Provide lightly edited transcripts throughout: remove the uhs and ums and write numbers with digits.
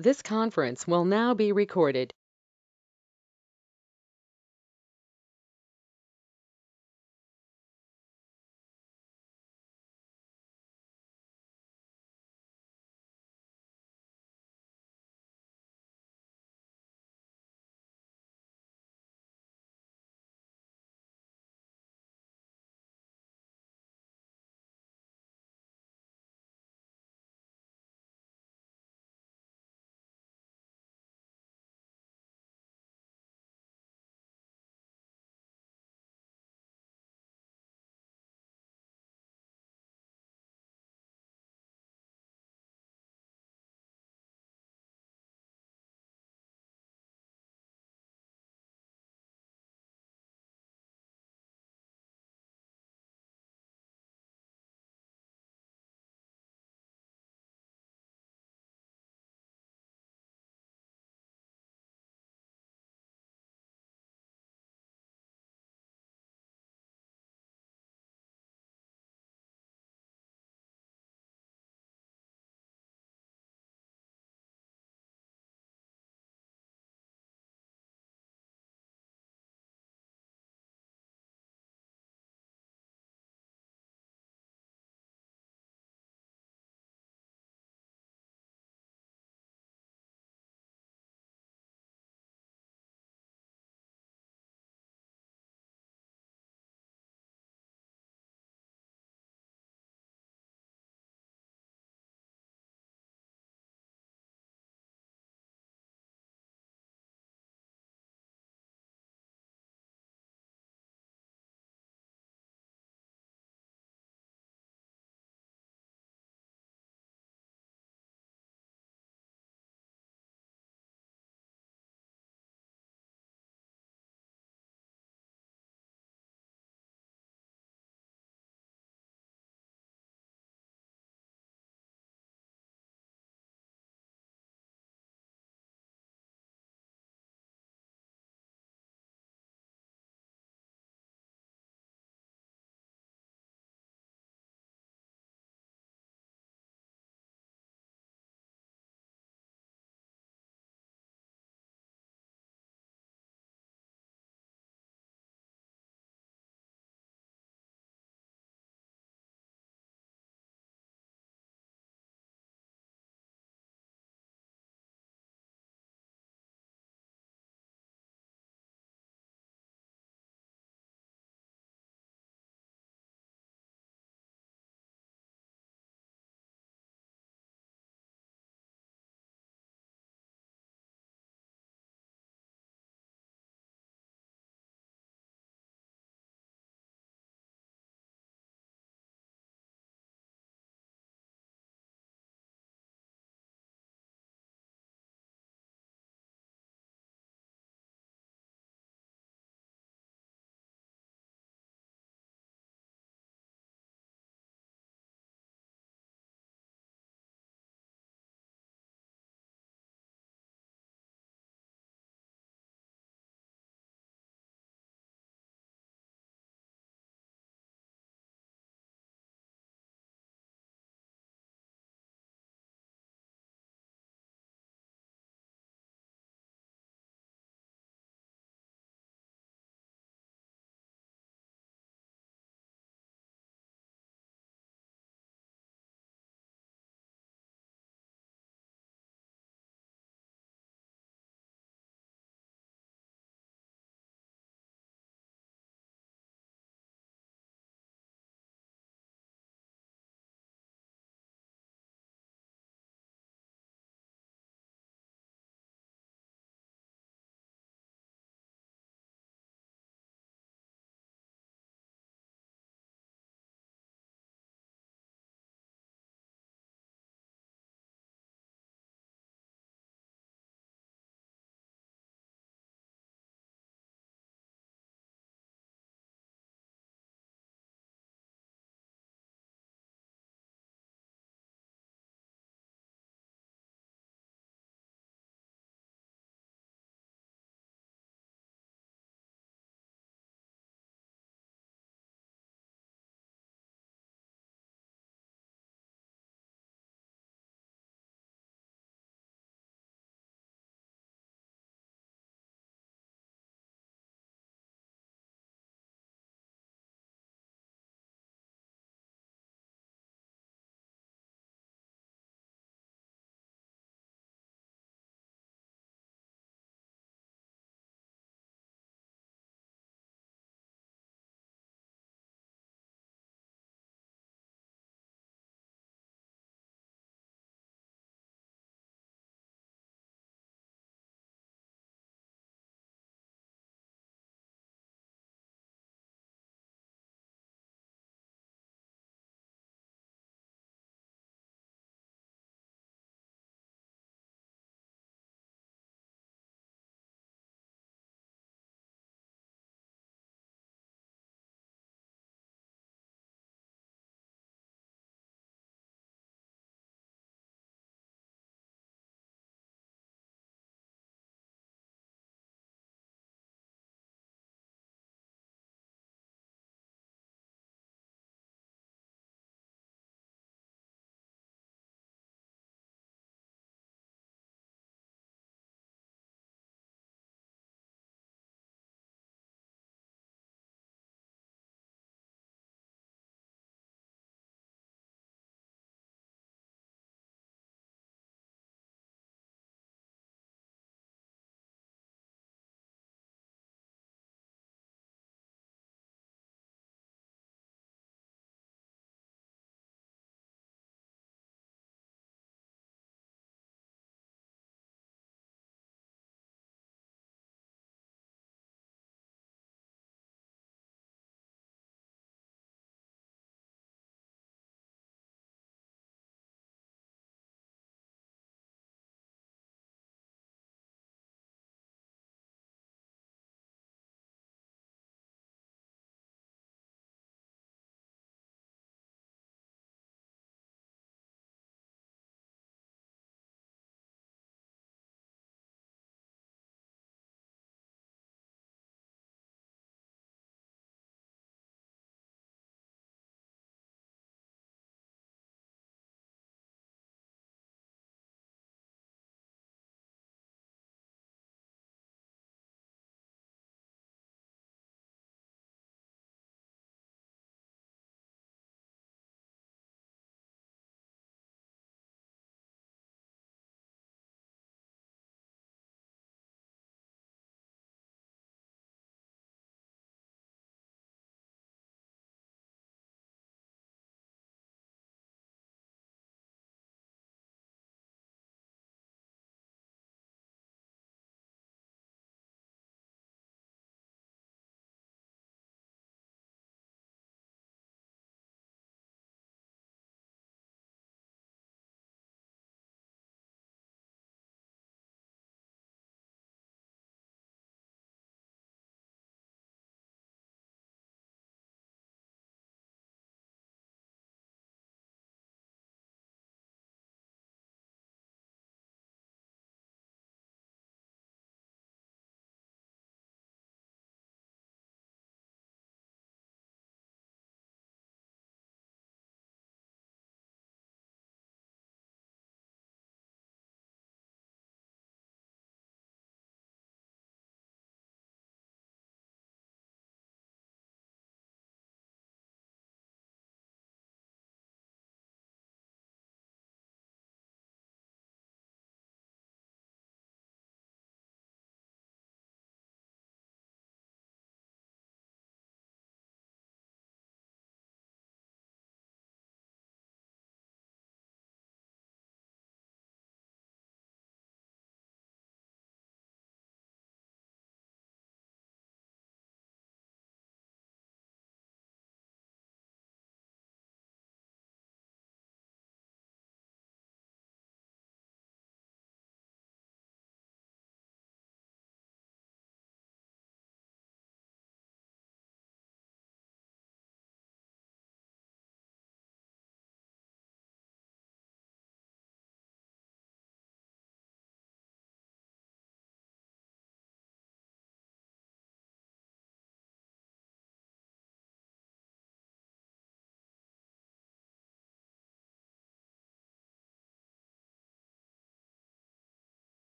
This conference will now be recorded.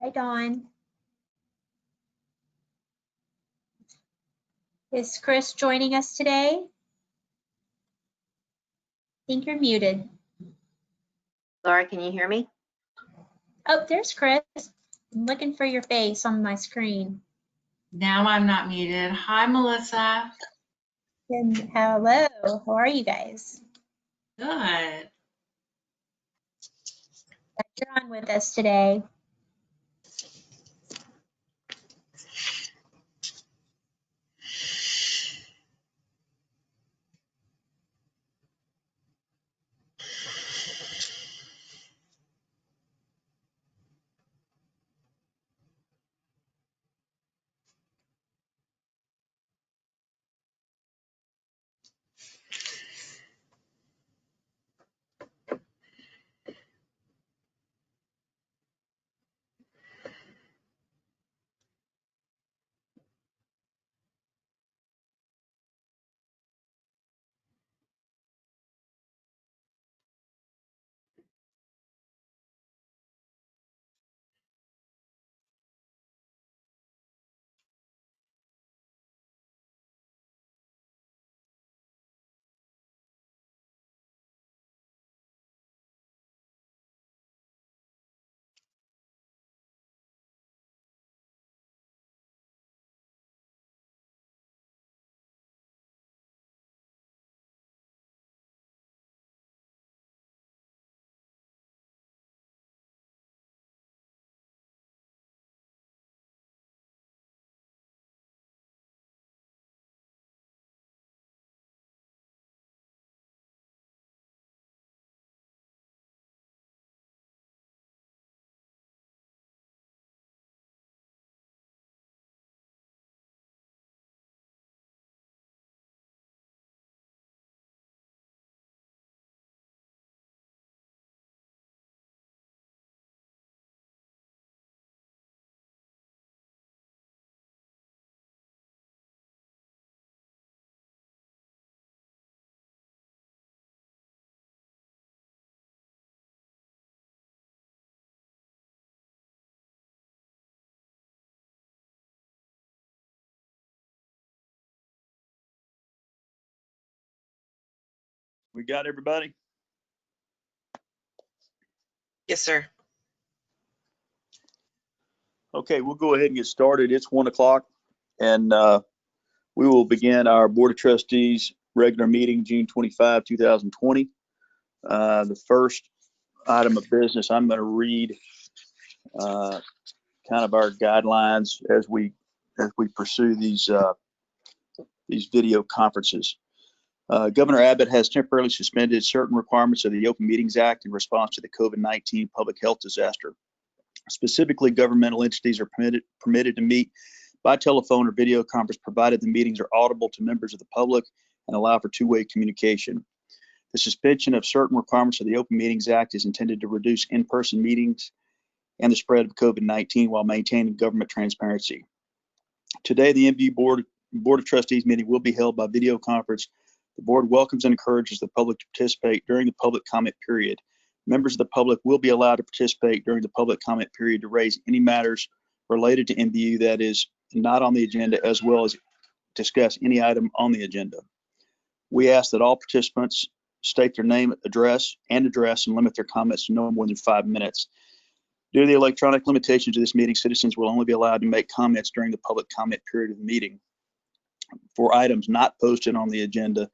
Hi, Dawn. Is Chris joining us today? I think you're muted. Laura, can you hear me? Oh, there's Chris. I'm looking for your face on my screen. Now I'm not muted. Hi, Melissa. And hello, how are you guys? Good. Glad you're on with us today. We got everybody? Yes, sir. Okay, we'll go ahead and get started. It's 1 o'clock, and we will begin our Board of Trustees regular meeting, June 25, 2020. The first item of business, I'm going to read kind of our guidelines as we pursue these video conferences. Governor Abbott has temporarily suspended certain requirements of the Open Meetings Act in response to the COVID-19 public health disaster. Specifically, governmental entities are permitted to meet by telephone or video conference, provided the meetings are audible to members of the public and allow for two-way communication. The suspension of certain requirements of the Open Meetings Act is intended to reduce in-person meetings and the spread of COVID-19 while maintaining government transparency. Today, the NBU Board of Trustees meeting will be held by video conference. The board welcomes and encourages the public to participate during the public comment period. Members of the public will be allowed to participate during the public comment period to raise any matters related to NBU that is not on the agenda, as well as discuss any item on the agenda. We ask that all participants state their name, address, and limit their comments to no more than 5 minutes. Due to the electronic limitations of this meeting, citizens will only be allowed to make comments during the public comment period of the meeting. For items not posted on the agenda,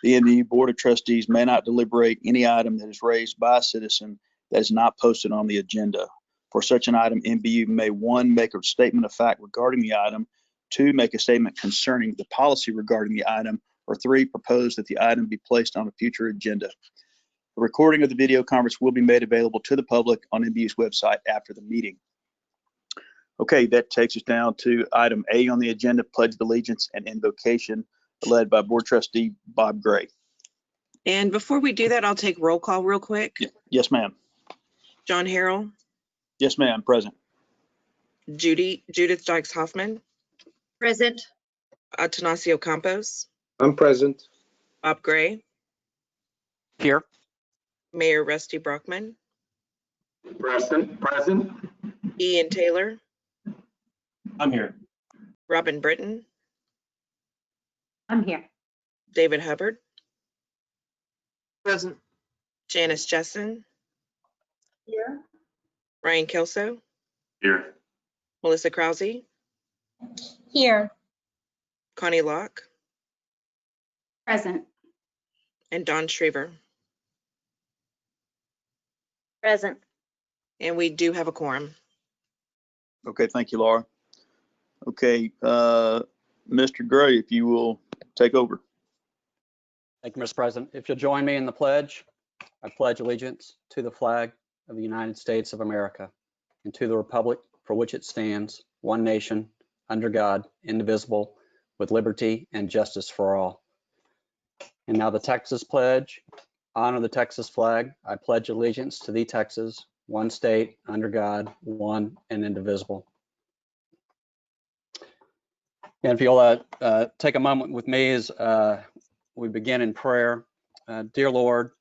the NBU Board of Trustees may not deliberate any item that is raised by a citizen that is not posted on the agenda. For such an item, NBU may, 1, make a statement of fact regarding the item, 2, make a statement concerning the policy regarding the item, or 3, propose that the item be placed on a future agenda. A recording of the video conference will be made available to the public on NBU's website after the meeting. Okay, that takes us down to item A on the agenda, Pledge of Allegiance and Invocation, led by Board Trustee Bob Gray. And before we do that, I'll take roll call real quick. Yes, ma'am. John Harrell, Yes, ma'am. Present. Judith Dykes Hoffman, Present. Atanasio Campos, I'm present. Bob Gray, Here. Mayor Rusty Brockman, Present. Ian Taylor, I'm here. Robin Britton, I'm here. David Hubbard, Present. Janice Jessen, Here. Ryan Kelso, Here. Melissa Krause, Here. Connie Locke, Present. and Don Shriver. Present. And we do have a quorum. Okay, thank you, Laura. Okay, Mr. Gray, if you will take over. Thank you, Mr. President. If you'll join me in the pledge, I pledge allegiance to the flag of the United States of America and to the republic for which it stands, one nation, under God, indivisible, with liberty and justice for all. And now the Texas pledge. Honor the Texas flag. I pledge allegiance to the Texas, one state, under God, one and indivisible. And if you'll take a moment with me as we begin in prayer. Dear Lord,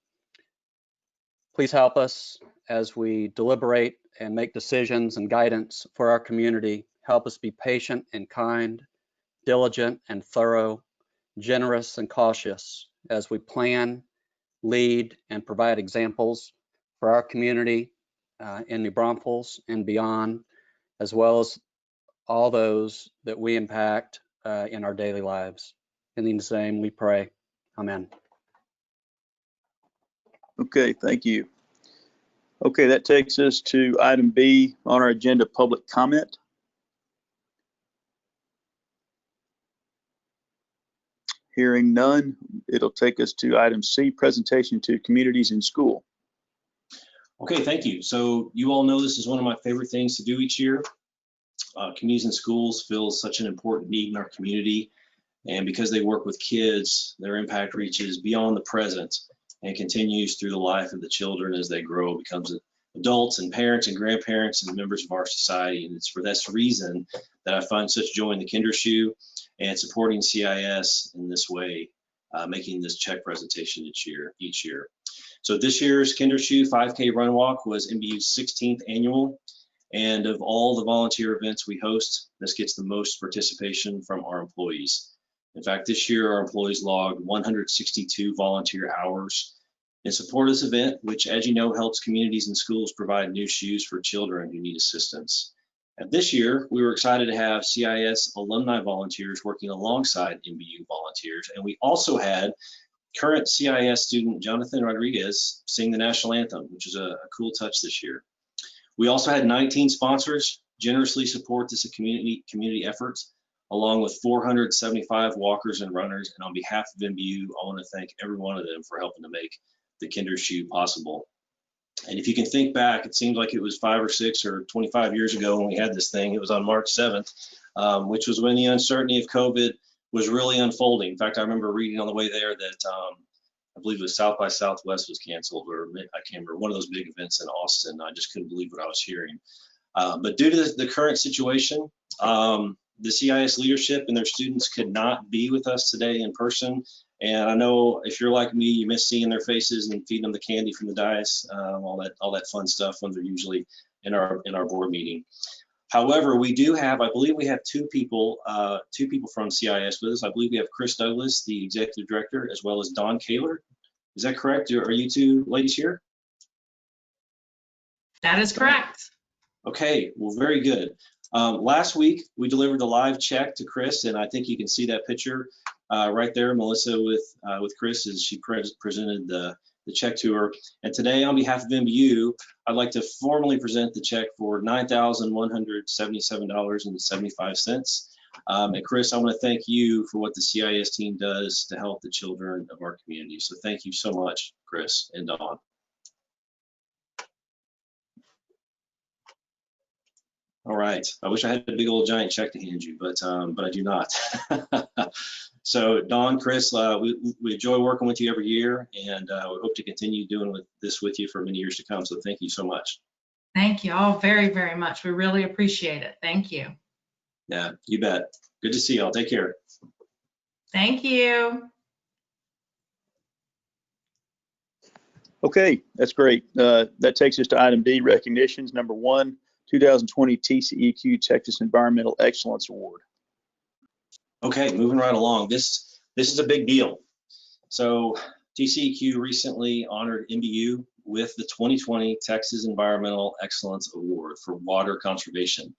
please help us as we deliberate and make decisions and guidance for our community. Help us be patient and kind, diligent and thorough, generous and cautious as we plan, lead, and provide examples for our community in New Braunfels and beyond, as well as all those that we impact in our daily lives. In His name we pray. Amen. Okay, thank you. Okay, that takes us to item B on our agenda, public comment. Hearing none, it'll take us to item C, presentation to communities in school. Okay, thank you. So you all know this is one of my favorite things to do each year. Communities and schools fill such an important need in our community. And because they work with kids, their impact reaches beyond the present and continues through the life of the children as they grow, becomes adults and parents and grandparents and members of our society. And it's for this reason that I find such joy in the Kindershoe and supporting CIS in this way, making this check presentation each year. So this year's Kindershoe 5K Run Walk was NBU's 16th annual. And of all the volunteer events we host, this gets the most participation from our employees. In fact, this year our employees logged 162 volunteer hours in support of this event, which, as you know, helps communities and schools provide new shoes for children who need assistance. And this year, we were excited to have CIS alumni volunteers working alongside NBU volunteers. And we also had current CIS student Jonathan Rodriguez sing the national anthem, which is a cool touch this year. We also had 19 sponsors generously support this community efforts, along with 475 walkers and runners. And on behalf of NBU, I want to thank every one of them for helping to make the Kindershoe possible. And if you can think back, it seems like it was 5 or 6 or 25 years ago when we had this thing. It was on March 7th, which was when the uncertainty of COVID was really unfolding. In fact, I remember reading on the way there that I believe it was South by Southwest was canceled, or I can't remember, one of those big events in Austin. I just couldn't believe what I was hearing. But due to the current situation, the CIS leadership and their students could not be with us today in person. And I know if you're like me, you miss seeing their faces and feeding them the candy from the dais, all that fun stuff when they're usually in our board meeting. However, we do have, I believe we have two people from CIS with us. I believe we have Chris Douglas, the executive director, as well as Dawn Kaler. Is that correct? Are you two ladies here? That is correct. Okay, well, very good. Last week, we delivered a live check to Chris, and I think you can see that picture right there, Melissa, with Chris as she presented the check to her. And today, on behalf of NBU, I'd like to formally present the check for $9,177.75. And Chris, I want to thank you for what the CIS team does to help the children of our community. So thank you so much, Chris and Dawn. All right. I wish I had a big old giant check to hand you, but I do not. So Dawn, Chris, we enjoy working with you every year, and we hope to continue doing this with you for many years to come. So thank you so much. Thank you all very, very much. We really appreciate it. Thank you. Yeah, you bet. Good to see y'all. Take care. Thank you. Okay, that's great. That takes us to item D, recognitions. Number 1, 2020 TCEQ Texas Environmental Excellence Award. Okay, moving right along. This is a big deal. So TCEQ recently honored NBU with the 2020 Texas Environmental Excellence Award for water conservation.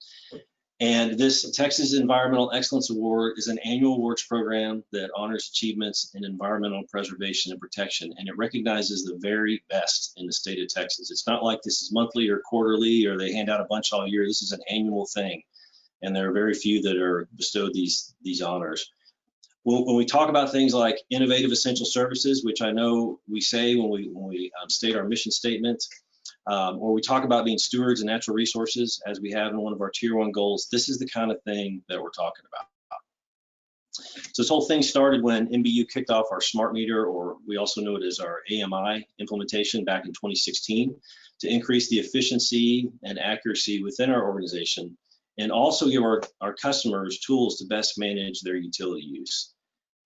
And this Texas Environmental Excellence Award is an annual awards program that honors achievements in environmental preservation and protection, and it recognizes the very best in the state of Texas. It's not like this is monthly or quarterly, or they hand out a bunch all year. This is an annual thing, and there are very few that are bestowed these honors. When we talk about things like innovative essential services, which I know we say when we state our mission statement, or we talk about being stewards of natural resources, as we have in one of our tier 1 goals, this is the kind of thing that we're talking about. So this whole thing started when NBU kicked off our smart meter, or we also know it as our AMI implementation back in 2016, to increase the efficiency and accuracy within our organization, and also give our customers tools to best manage their utility use.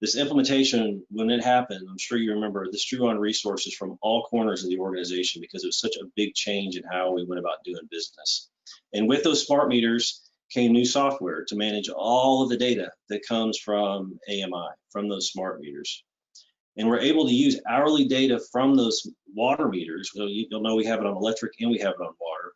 This implementation, when it happened, I'm sure you remember, this drew on resources from all corners of the organization because it was such a big change in how we went about doing business. And with those smart meters came new software to manage all of the data that comes from AMI, from those smart meters. And we're able to use hourly data from those water meters. So you'll know we have it on electric and we have it on water.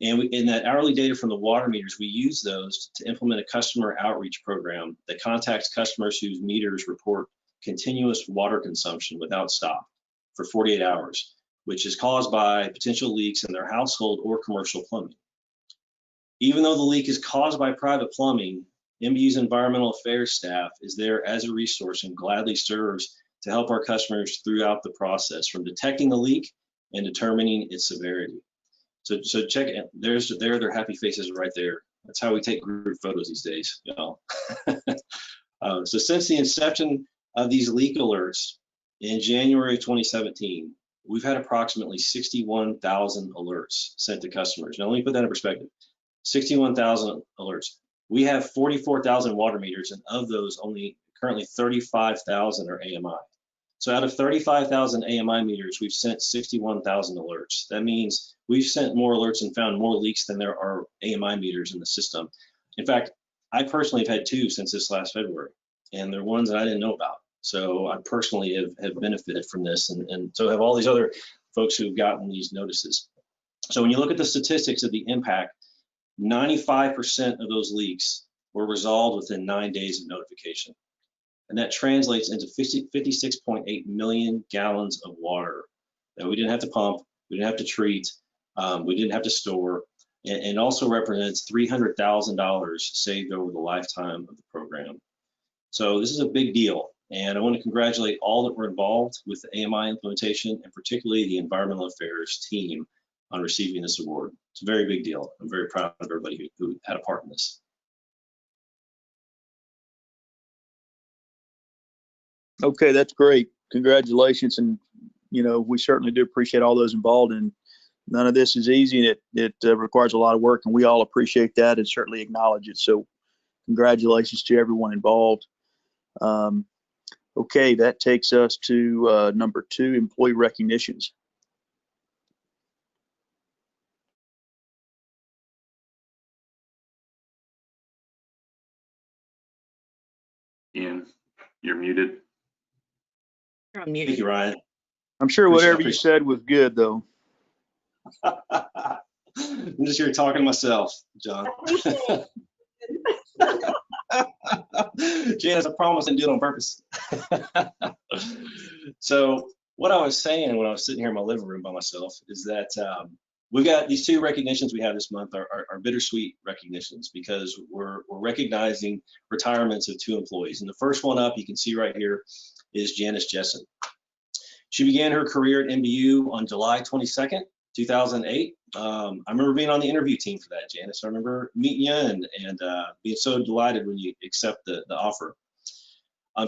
And in that hourly data from the water meters, we use those to implement a customer outreach program that contacts customers whose meters report continuous water consumption without stop for 48 hours, which is caused by potential leaks in their household or commercial plumbing. Even though the leak is caused by private plumbing, NBU's environmental affairs staff is there as a resource and gladly serves to help our customers throughout the process, from detecting the leak and determining its severity. So check it. Their happy faces right there. That's how we take group photos these days, you know. So since the inception of these leak alerts in January of 2017, we've had approximately 61,000 alerts sent to customers. Now let me put that in perspective. 61,000 alerts. We have 44,000 water meters, and of those, only currently 35,000 are AMI. So out of 35,000 AMI meters, we've sent 61,000 alerts. That means we've sent more alerts and found more leaks than there are AMI meters in the system. In fact, I personally have had 2 since this last February, and they're ones that I didn't know about. So I personally have benefited from this, and so have all these other folks who've gotten these notices. So when you look at the statistics of the impact, 95% of those leaks were resolved within 9 days of notification. And that translates into 56.8 million gallons of water that we didn't have to pump, we didn't have to treat, we didn't have to store, and also represents $300,000 saved over the lifetime of the program. So this is a big deal, and I want to congratulate all that were involved with the AMI implementation, and particularly the environmental affairs team on receiving this award. It's a very big deal. I'm very proud of everybody who had a part in this. Okay, that's great. Congratulations. And, you know, we certainly do appreciate all those involved. And none of this is easy, and it requires a lot of work, and we all appreciate that and certainly acknowledge it. So congratulations to everyone involved. Okay, that takes us to number 2, employee recognitions. Ian, you're muted. You're on mute. Thank you, Ryan. I'm sure whatever you said was good, though. I'm just here talking to myself, John. Janice, I promise I didn't do it on purpose. So what I was saying when I was sitting here in my living room by myself is that we've got these two recognitions we have this month are bittersweet recognitions because we're recognizing retirements of two employees. And the first one up, you can see right here, is Janice Jessen. She began her career at NBU on July 22nd, 2008. I remember being on the interview team for that, Janice. I remember meeting you and being so delighted when you accept the offer.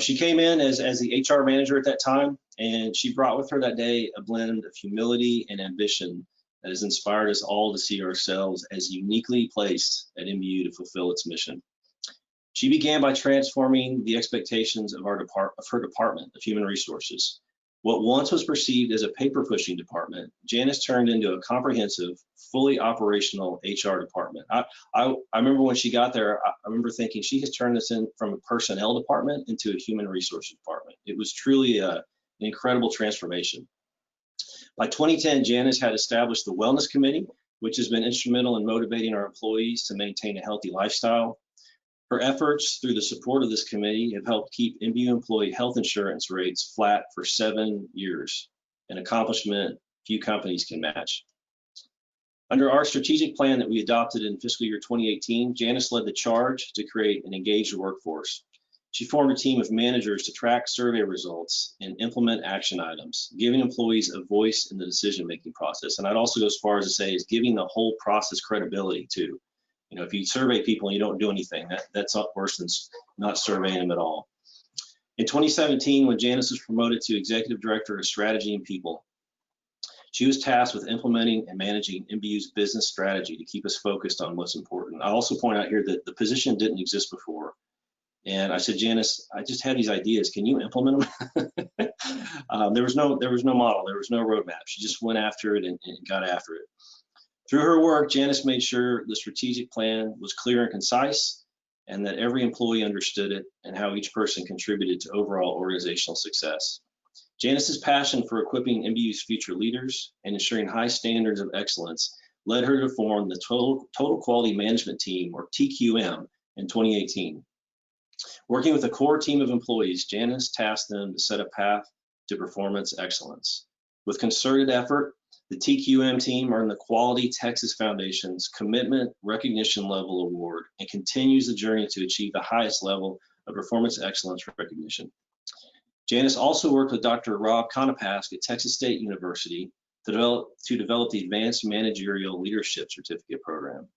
She came in as the HR manager at that time, and she brought with her that day a blend of humility and ambition that has inspired us all to see ourselves as uniquely placed at NBU to fulfill its mission. She began by transforming the expectations of her department of human resources. What once was perceived as a paper-pushing department, Janice turned into a comprehensive, fully operational HR department. I remember when she got there, I remember thinking she has turned this in from a personnel department into a human resources department. It was truly an incredible transformation. By 2010, Janice had established the Wellness Committee, which has been instrumental in motivating our employees to maintain a healthy lifestyle. Her efforts through the support of this committee have helped keep NBU employee health insurance rates flat for 7 years, an accomplishment few companies can match. Under our strategic plan that we adopted in fiscal year 2018, Janice led the charge to create an engaged workforce. She formed a team of managers to track survey results and implement action items, giving employees a voice in the decision-making process. And I'd also go as far as to say is giving the whole process credibility too. You know, if you survey people and you don't do anything, that's not worse than not surveying them at all. In 2017, when Janice was promoted to Executive Director of Strategy and People, she was tasked with implementing and managing NBU's business strategy to keep us focused on what's important. I also point out here that the position didn't exist before. And I said, Janice, I just had these ideas. Can you implement them? There was no model. There was no roadmap. She just went after it and got after it. Through her work, Janice made sure the strategic plan was clear and concise, and that every employee understood it and how each person contributed to overall organizational success. Janice's passion for equipping NBU's future leaders and ensuring high standards of excellence led her to form the Total Quality Management Team, or TQM, in 2018. Working with a core team of employees, Janice tasked them to set a path to performance excellence. With concerted effort, the TQM team earned the Quality Texas Foundation's Commitment Recognition Level Award and continues the journey to achieve the highest level of performance excellence recognition. Janice also worked with Dr. Rob Konopask at Texas State University to develop the Advanced Managerial Leadership Certificate program.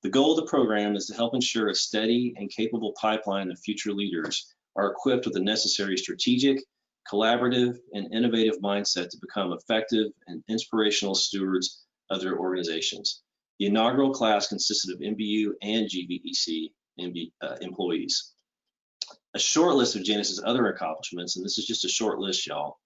The goal of the program is to help ensure a steady and capable pipeline of future leaders are equipped with the necessary strategic, collaborative, and innovative mindset to become effective and inspirational stewards of their organizations. The inaugural class consisted of NBU and GVEC employees. A short list of Janice's other accomplishments, and this is just a short list, y'all,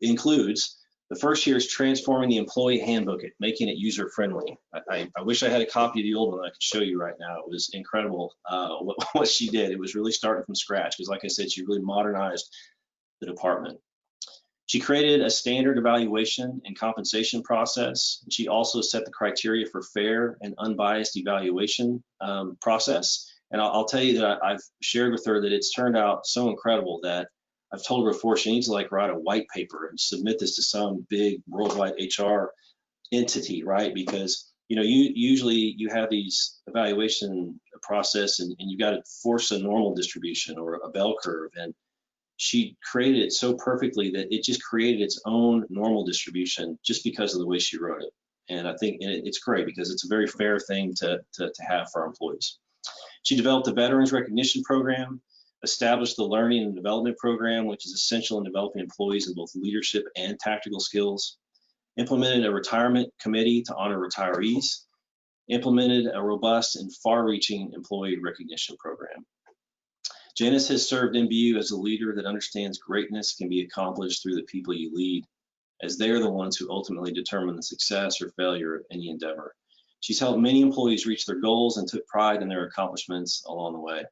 includes the first year is transforming the employee handbook, making it user-friendly. I wish I had a copy of the old one I could show you right now. It was incredible what she did. It was really starting from scratch because, like I said, she really modernized the department. She created a standard evaluation and compensation process. She also set the criteria for fair and unbiased evaluation process. And I'll tell you that I've shared with her that it's turned out so incredible that I've told her before she needs to like write a white paper and submit this to some big worldwide HR entity, right? Because you know, usually you have these evaluation process and you got to force a normal distribution or a bell curve, and she created it so perfectly that it just created its own normal distribution just because of the way she wrote it. And I think it's great because it's a very fair thing to have for our employees. She developed a veterans recognition program, established the learning and development program, which is essential in developing employees in both leadership and tactical skills, implemented a retirement committee to honor retirees, implemented a robust and far-reaching employee recognition program. Janice has served NBU as a leader that understands greatness can be accomplished through the people you lead, as they are the ones who ultimately determine the success or failure of any endeavor. She's helped many employees reach their goals and took pride in their accomplishments along the way.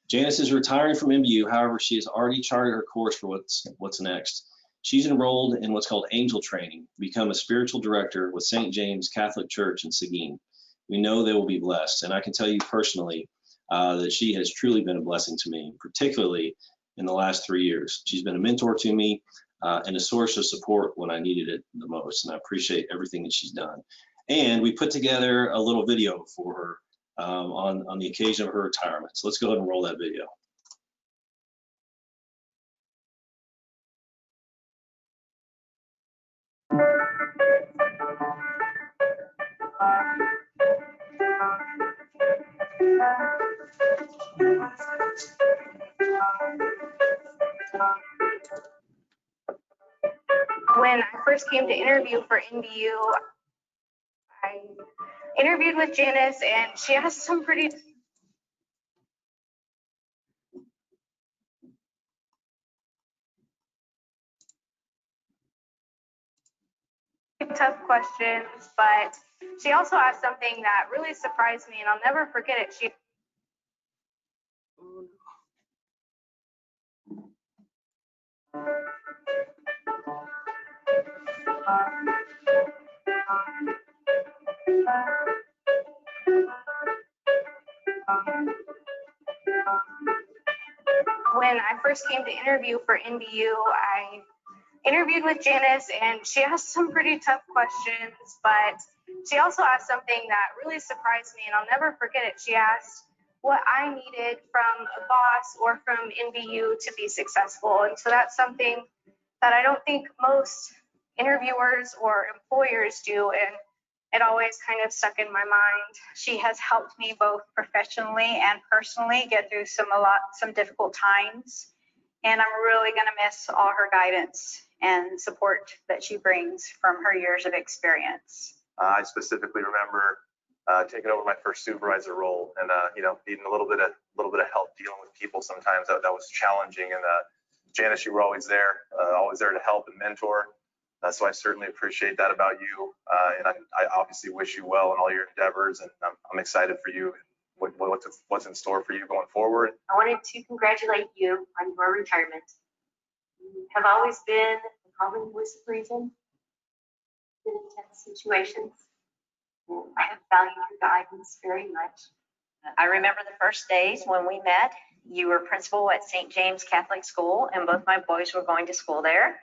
Janice is retiring from NBU, however, she has already charted her course for what's next. She's enrolled in what's called Angel Training, to become a spiritual director with St. James Catholic Church in Seguin. We know they will be blessed, and I can tell you personally that she has truly been a blessing to me, particularly in the last 3 years. She's been a mentor to me and a source of support when I needed it the most, and I appreciate everything that she's done. And we put together a little video for her on the occasion of her retirement. So let's go ahead and roll that video. When I first came to interview for NBU, I interviewed with Janice, and she asked some pretty tough questions, but she also asked something that really surprised me, and I'll never forget it. She When I first came to interview for NBU, I interviewed with Janice, and she asked some pretty tough questions, but she also asked something that really surprised me, and I'll never forget it. She asked what I needed from a boss or from NBU to be successful. And so that's something that I don't think most interviewers or employers do, and it always kind of stuck in my mind. She has helped me both professionally and personally get through some difficult times. And I'm really going to miss all her guidance and support that she brings from her years of experience. I specifically remember taking over my first supervisor role and needing a little bit of help dealing with people sometimes that was challenging. And Janice, you were always there to help and mentor. So I certainly appreciate that about you. And I obviously wish you well in all your endeavors, and I'm excited for you and what's in store for you going forward. I wanted to congratulate you on your retirement. You have always been a calming voice of reason in intense situations. And I have valued your guidance very much. I remember the first days when we met. You were principal at St. James Catholic School, and both my boys were going to school there.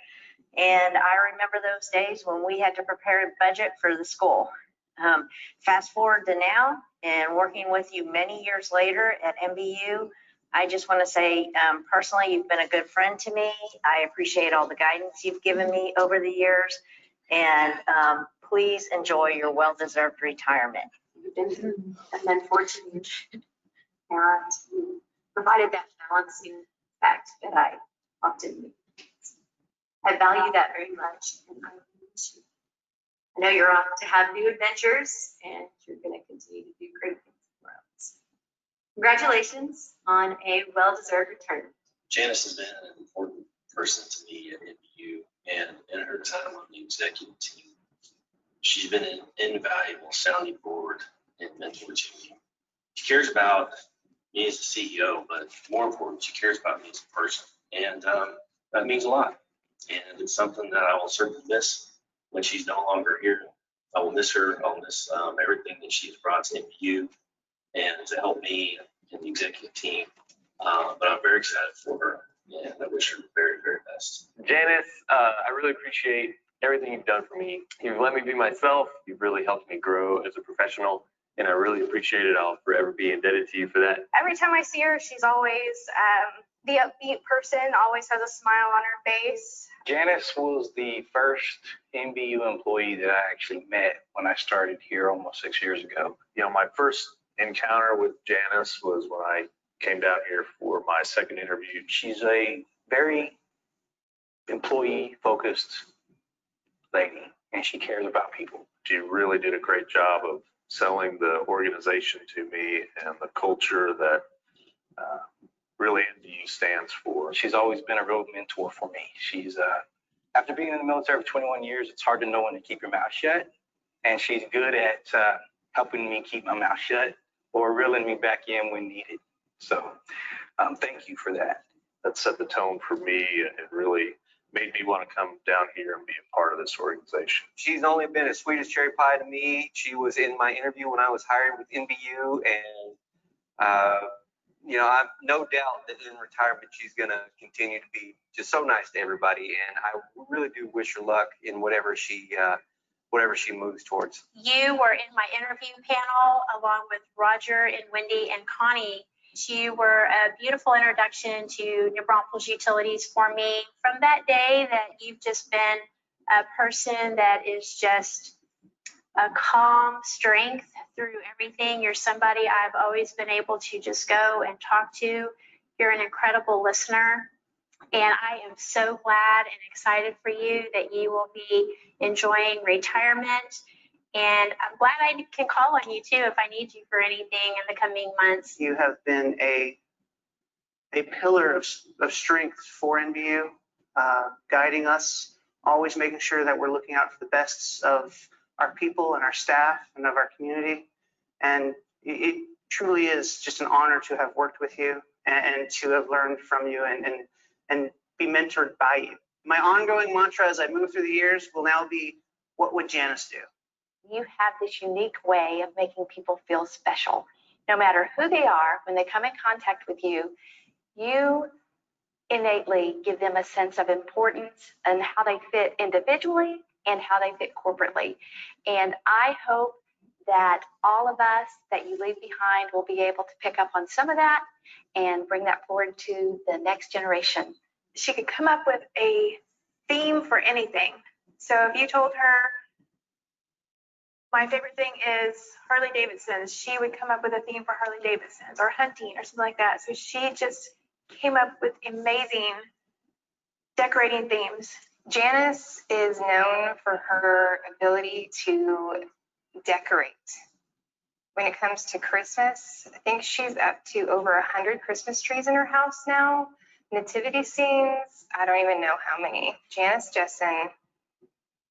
And I remember those days when we had to prepare a budget for the school. Fast forward to now, and working with you many years later at NBU, I just want to say, personally, you've been a good friend to me. I appreciate all the guidance you've given me over the years. And please enjoy your well-deserved retirement. You've been a mentor to me, and you provided that balancing fact that I often need. I value that very much, and I know you're off to have new adventures, and you're going to continue to do great things for us. Congratulations on a well-deserved retirement. Janice has been an important person to me at NBU and in her time on the executive team. She's been an invaluable sounding board and mentor to me. She cares about me as a CEO, but more important, she cares about me as a person. And that means a lot. And it's something that I will certainly miss when she's no longer here. I will miss her. I'll miss everything that she has brought to NBU and to help me and the executive team. But I'm very excited for her, and I wish her the very, very best. Janice, I really appreciate everything you've done for me. You've let me be myself. You've really helped me grow as a professional, and I really appreciate it. I'll forever be indebted to you for that. every time I see her, she's always the upbeat person, always has a smile on her face. Janice was the first NBU employee that I actually met when I started here almost 6 years ago. My first encounter with Janice was when I came down here for my second interview. She's a very employee-focused lady, and she cares about people. She really did a great job of selling the organization to me and the culture that really NBU stands for. She's always been a real mentor for me. She's after being in the military for 21 years, it's hard to know when to keep your mouth shut, and she's good at helping me keep my mouth shut or reeling me back in when needed. So thank you for that. That set the tone for me and really made me want to come down here and be a part of this organization. She's only been as sweet as cherry pie to me. She was in my interview when I was hired with NBU, and you know, I've no doubt that in retirement she's going to continue to be just so nice to everybody, and I really do wish her luck in whatever she moves towards. You were in my interview panel along with Roger and Wendy and Connie. You were a beautiful introduction to New Braunfels Utilities for me. From that day that you've just been a person that is just a calm strength through everything. You're somebody I've always been able to just go and talk to. You're an incredible listener. And I am so glad and excited for you that you will be enjoying retirement. And I'm glad I can call on you too if I need you for anything in the coming months. You have been a pillar of strength for NBU, guiding us, always making sure that we're looking out for the best of our people and our staff and of our community. And it truly is just an honor to have worked with you and to have learned from you and be mentored by you. My ongoing mantra as I move through the years will now be, what would Janice do? You have this unique way of making people feel special. No matter who they are, when they come in contact with you, you innately give them a sense of importance and how they fit individually and how they fit corporately. And I hope that all of us that you leave behind will be able to pick up on some of that and bring that forward to the next generation. She could come up with a theme for anything. So if you told her, my favorite thing is Harley Davidsons, she would come up with a theme for Harley Davidsons or hunting or something like that. So she just came up with amazing decorating themes. Janice is known for her ability to decorate. When it comes to Christmas, I think she's up to over 100 Christmas trees in her house now. Nativity scenes, I don't even know how many. Janice Jessen,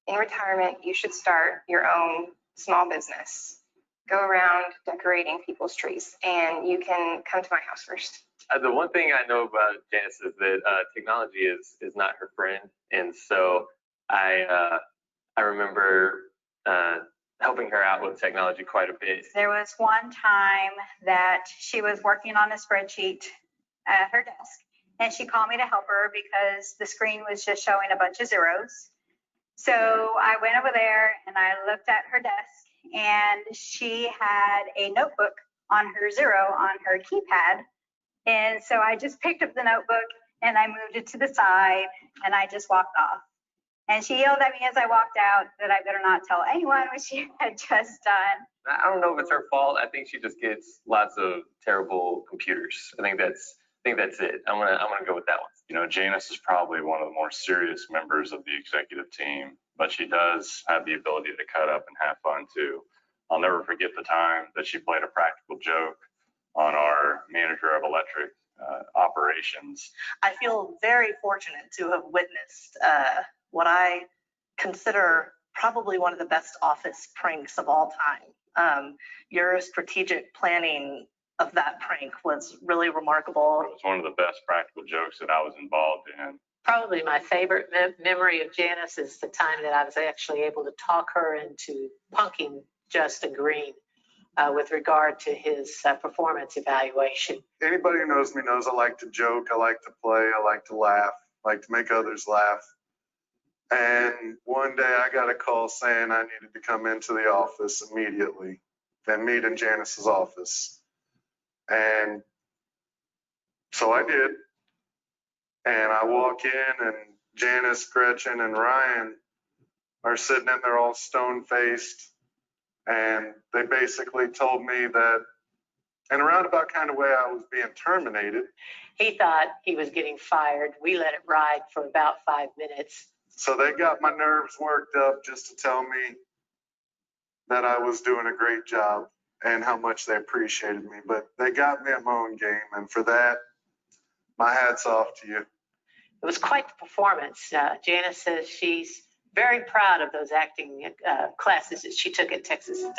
in retirement, you should start your own small business. Go around decorating people's trees, and you can come to my house first. The one thing I know about Janice is that technology is not her friend, and so I remember helping her out with technology quite a bit. There was one time that she was working on a spreadsheet at her desk, and she called me to help her because the screen was just showing a bunch of zeros. So I went over there and I looked at her desk, and she had a notebook on her zero on her keypad. And so I just picked up the notebook and I moved it to the side and I just walked off. And she yelled at me as I walked out that I better not tell anyone what she had just done. I don't know if it's her fault. I think she just gets lots of terrible computers. I think that's it. I'm gonna go with that one. You know, Janice is probably one of the more serious members of the executive team, but she does have the ability to cut up and have fun too. I'll never forget the time that she played a practical joke on our manager of electric operations. I feel very fortunate to have witnessed what I consider probably one of the best office pranks of all time. Your strategic planning of that prank was really remarkable. It was one of the best practical jokes that I was involved in. Probably my favorite memory of Janice is the time that I was actually able to talk her into punking Justin Green with regard to his performance evaluation. Anybody who knows me knows I like to joke, I like to play, I like to laugh, I like to make others laugh. And one day I got a call saying I needed to come into the office immediately and meet in Janice's office. And so I did. And I walk in and Janice, Gretchen, and Ryan are sitting in there all stone-faced. And they basically told me that in a roundabout kind of way I was being terminated. He thought he was getting fired. We let it ride for about 5 minutes. So they got my nerves worked up just to tell me that I was doing a great job and how much they appreciated me. But they got me at my own game. And for that, my hat's off to you. It was quite the performance. Janice says she's very proud of those acting classes that she took at Texas State.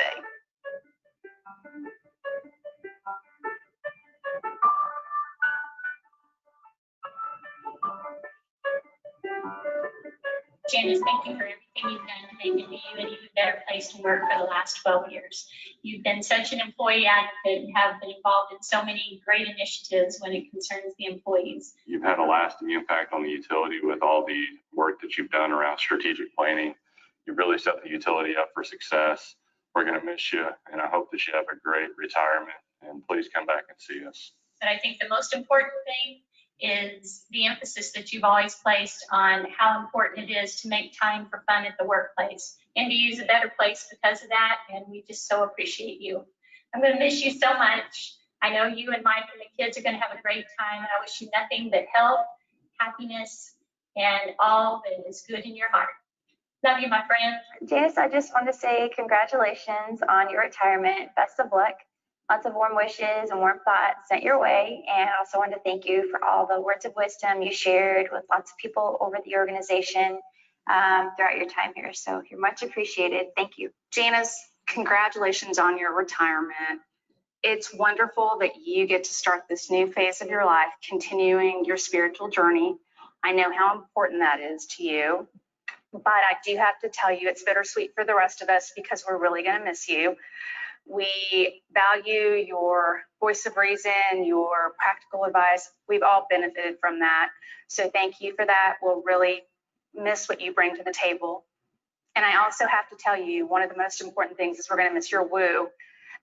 Janice, thank you for everything you've done to make NBU an even better place to work for the last 12 years. You've been such an employee advocate and have been involved in so many great initiatives when it concerns the employees. You've had a lasting impact on the utility with all the work that you've done around strategic planning. You really set the utility up for success. We're going to miss you, and I hope that you have a great retirement, and please come back and see us. But I think the most important thing is the emphasis that you've always placed on how important it is to make time for fun at the workplace. NBU is a better place because of that, and we just so appreciate you. I'm going to miss you so much. I know you and Mike and the kids are going to have a great time, and I wish you nothing but health, happiness, and all that is good in your heart. Love you, my friend. Janice, I just want to say congratulations on your retirement. Best of luck. Lots of warm wishes and warm thoughts sent your way. And I also want to thank you for all the words of wisdom you shared with lots of people over the organization throughout your time here. So you're much appreciated. Thank you. Janice, congratulations on your retirement. It's wonderful that you get to start this new phase of your life, continuing your spiritual journey. I know how important that is to you, but I do have to tell you it's bittersweet for the rest of us because we're really going to miss you. We value your voice of reason, your practical advice. We've all benefited from that. So thank you for that. We'll really miss what you bring to the table. And I also have to tell you, one of the most important things is we're going to miss your woo.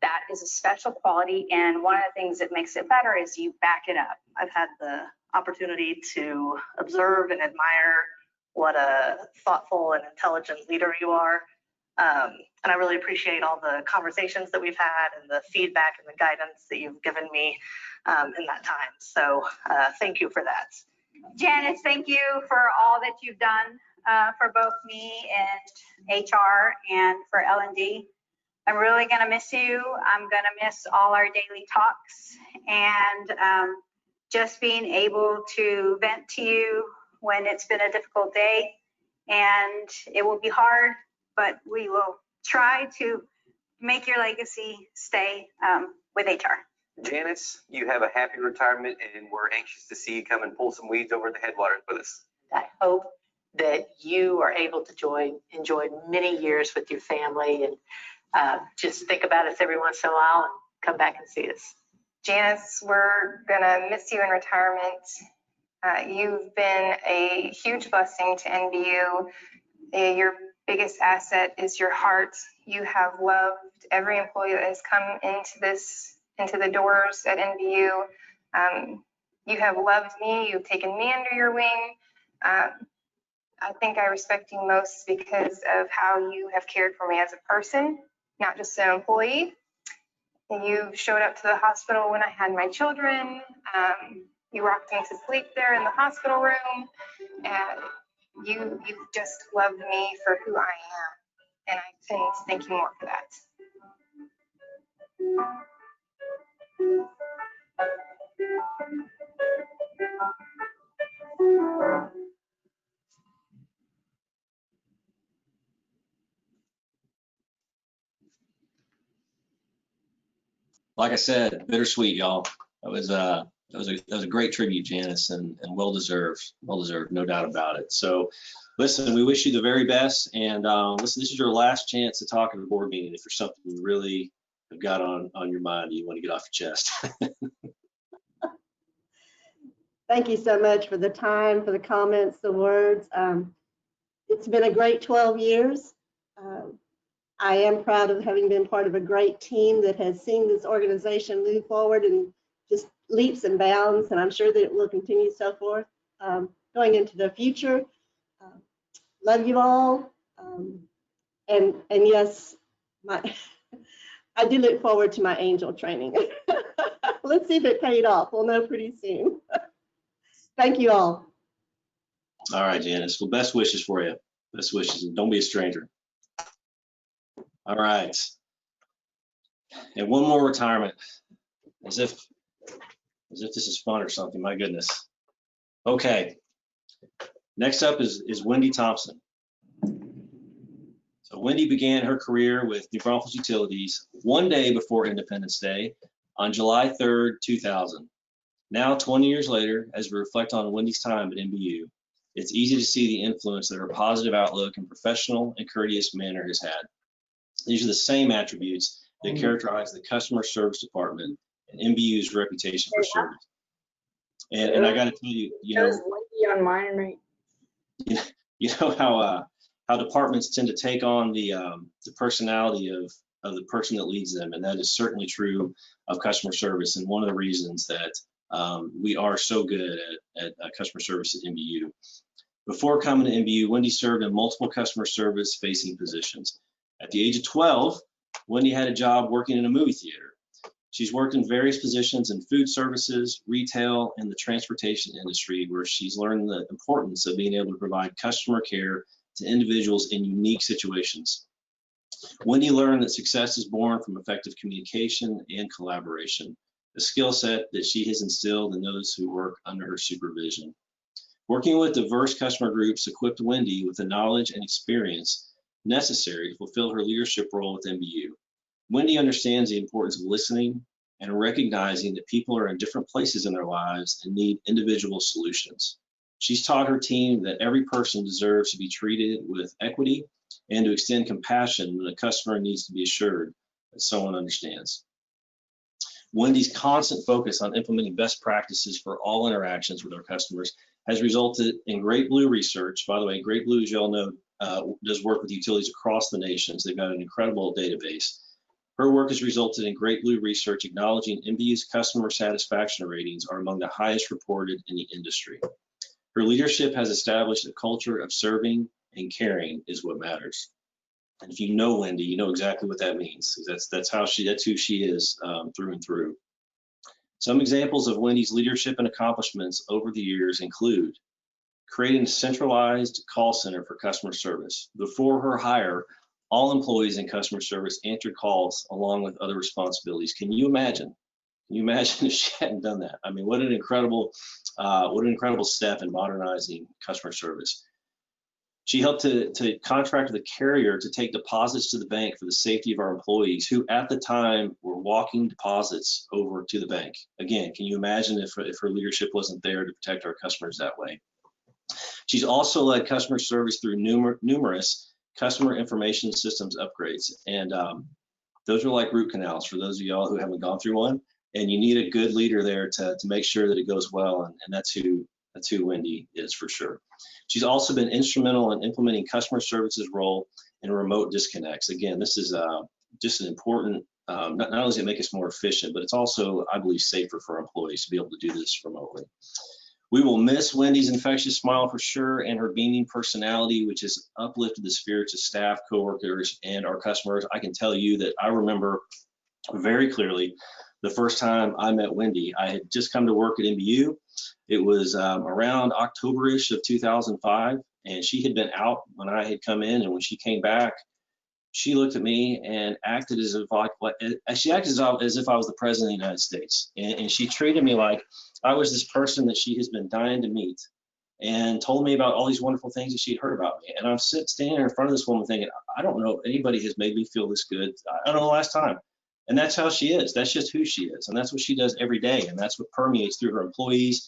That is a special quality. And one of the things that makes it better is you back it up. I've had the opportunity to observe and admire what a thoughtful and intelligent leader you are. And I really appreciate all the conversations that we've had and the feedback and the guidance that you've given me in that time. So thank you for that. Janice, thank you for all that you've done for both me and HR and for L&D. I'm really going to miss you. I'm going to miss all our daily talks and just being able to vent to you when it's been a difficult day. And it will be hard, but we will try to make your legacy stay with HR. Janice, you have a happy retirement, and we're anxious to see you come and pull some weeds over the headwaters with us. I hope that you are able to enjoy many years with your family, and just think about us every once in a while and come back and see us. Janice, we're gonna miss you in retirement. You've been a huge blessing to NBU. Your biggest asset is your heart. You have loved every employee that has come into the doors at NBU. You have loved me. You've taken me under your wing. I think I respect you most because of how you have cared for me as a person, not just an employee. And you showed up to the hospital when I had my children. You rocked me to sleep there in the hospital room. And you just loved me for who I am. And I couldn't thank you more for that. Like I said, bittersweet, y'all. That was a great tribute, Janice, and well deserved, no doubt about it. So, listen, we wish you the very best, and listen, this is your last chance to talk at the board meeting if there's something you really have got on your mind that you want to get off your chest. Thank you so much for the time, for the comments, the words. It's been a great 12 years. I am proud of having been part of a great team that has seen this organization move forward in just leaps and bounds, and I'm sure that it will continue so forth going into the future. Love you all, and yes, I do look forward to my angel training. Let's see if it paid off. We'll know pretty soon. Thank you all. All right, Janice. Well, best wishes for you. Best wishes, and don't be a stranger. All right. And one more retirement, as if this is fun or something. My goodness. Okay. Next up is Wendy Thompson. So Wendy began her career with New Braunfels Utilities one day before Independence Day on July 3rd, 2000. Now, 20 years later, as we reflect on Wendy's time at NBU, It's easy to see the influence that her positive outlook and professional and courteous manner has had. These are the same attributes that characterize the customer service department and NBU's reputation for service. And I got to tell you, on mine, right? you know how departments tend to take on the personality of the person that leads them, and that is certainly true of customer service. And one of the reasons that we are so good at customer service at NBU. Before coming to NBU, Wendy served in multiple customer service facing positions. At the age of 12, Wendy had a job working in a movie theater. She's worked in various positions in food services, retail, and the transportation industry, where she's learned the importance of being able to provide customer care to individuals in unique situations. Wendy learned that success is born from effective communication and collaboration, a skill set that she has instilled in those who work under her supervision. Working with diverse customer groups equipped Wendy with the knowledge and experience necessary to fulfill her leadership role with NBU. Wendy understands the importance of listening and recognizing that people are in different places in their lives and need individual solutions. She's taught her team that every person deserves to be treated with equity and to extend compassion when a customer needs to be assured that someone understands. Wendy's constant focus on implementing best practices for all interactions with our customers has resulted in Great Blue research. By the way, Great Blue, as you all know, does work with utilities across the nation. So they've got an incredible database. Her work has resulted in Great Blue research acknowledging NBU's customer satisfaction ratings are among the highest reported in the industry. Her leadership has established a culture of serving and caring is what matters. And if you know Wendy, you know exactly what that means. That's who she is through and through. Some examples of Wendy's leadership and accomplishments over the years include creating a centralized call center for customer service. Before her hire, all employees in customer service answered calls along with other responsibilities. Can you imagine? Can you imagine if she hadn't done that? I mean, what an incredible step in modernizing customer service. She helped to contract with a carrier to take deposits to the bank for the safety of our employees, who at the time were walking deposits over to the bank. Again, can you imagine if her leadership wasn't there to protect our customers that way? She's also led customer service through numerous customer information systems upgrades. And those are like root canals for those of y'all who haven't gone through one. And you need a good leader there to make sure that it goes well. And that's who Wendy is for sure. She's also been instrumental in implementing customer services role in remote disconnects. Again, this is just an important, not only does it make us more efficient, but it's also, I believe, safer for our employees to be able to do this remotely. We will miss Wendy's infectious smile for sure, and her beaming personality, which has uplifted the spirits of staff, coworkers, and our customers. I can tell you that I remember very clearly the first time I met Wendy. I had just come to work at NBU. It was around October-ish of 2005, and she had been out when I had come in, and when she came back, she looked at me and acted as if I was the president of the United States. And she treated me like I was this person that she has been dying to meet, and told me about all these wonderful things that she'd heard about me. And I'm standing in front of this woman thinking, I don't know if anybody has made me feel this good. I don't know the last time. And that's how she is. That's just who she is. And that's what she does every day. And that's what permeates through her employees.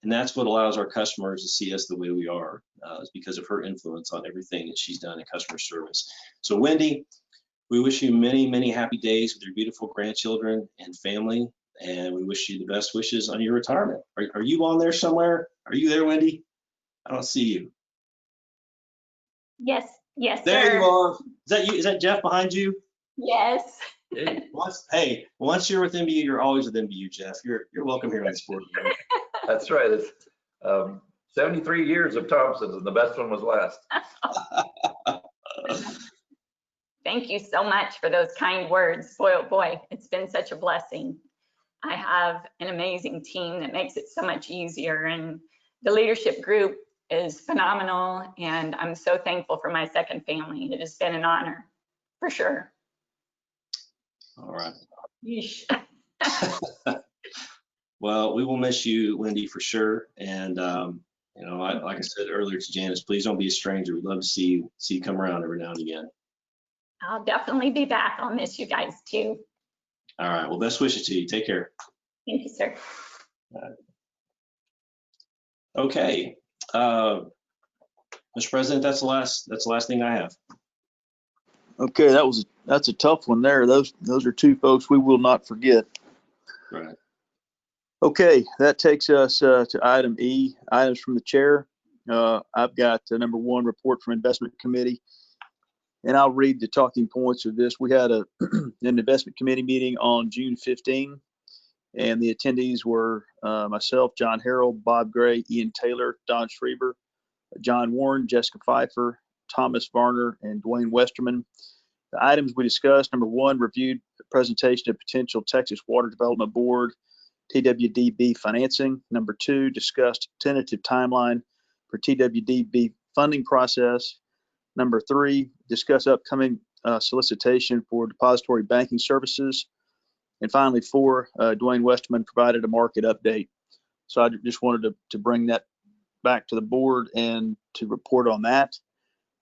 And that's what allows our customers to see us the way we are, is because of her influence on everything that she's done in customer service. So Wendy, we wish you many, many happy days with your beautiful grandchildren and family. And we wish you the best wishes on your retirement. Are you on there somewhere? Are you there, Wendy? I don't see you. Yes, There sir. you are. Is that you? Is that Jeff behind you? Yes. Hey, once you're with NBU, you're always with NBU, Jeff. You're welcome here on this board. That's right. It's 73 years of Thompson's, and the best one was last. Thank you so much for those kind words. Boy, oh boy, it's been such a blessing. I have an amazing team that makes it so much easier, and the leadership group is phenomenal, and I'm so thankful for my second family. It has been an honor, for sure. All right. Yeesh. Well, we will miss you, Wendy, for sure. And you know, like I said earlier to Janice, please don't be a stranger. We'd love to see you come around every now and again. I'll definitely be back. I'll miss you guys too. All right. Well, best wishes to you. Take care. Thank you, sir. Okay. Mr. President, that's the last thing I have. Okay, that's a tough one there. Those are two folks we will not forget. Right. Okay, that takes us to item E, items from the chair. I've got number 1, report from investment committee, and I'll read the talking points of this. We had an investment committee meeting on June 15, and the attendees were myself, John Harrell, Bob Gray, Ian Taylor, Don Schreiber, John Warren, Jessica Pfeiffer, Thomas Varner, and Dwayne Westerman. The items we discussed: number 1, reviewed the presentation of potential Texas Water Development Board TWDB financing. Number 2, discussed tentative timeline for TWDB funding process. Number 3, discuss upcoming solicitation for depository banking services. And finally, 4, Dwayne Westerman provided a market update. So I just wanted to bring that back to the board and to report on that.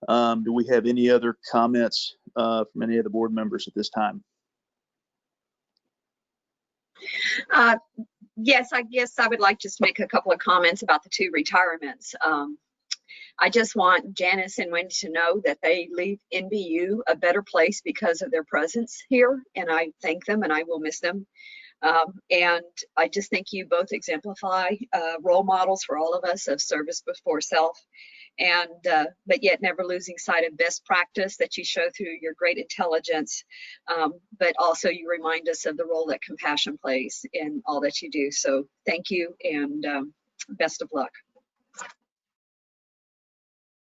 Do we have any other comments from any of the board members at this time? Yes, I guess I would like just to make a couple of comments about the 2 retirements. I just want Janice and Wendy to know that they leave NBU a better place because of their presence here, and I thank them and I will miss them. And I just think you both exemplify role models for all of us of service before self, and but yet never losing sight of best practice that you show through your great intelligence, but also you remind us of the role that compassion plays in all that you do. So thank you, and best of luck.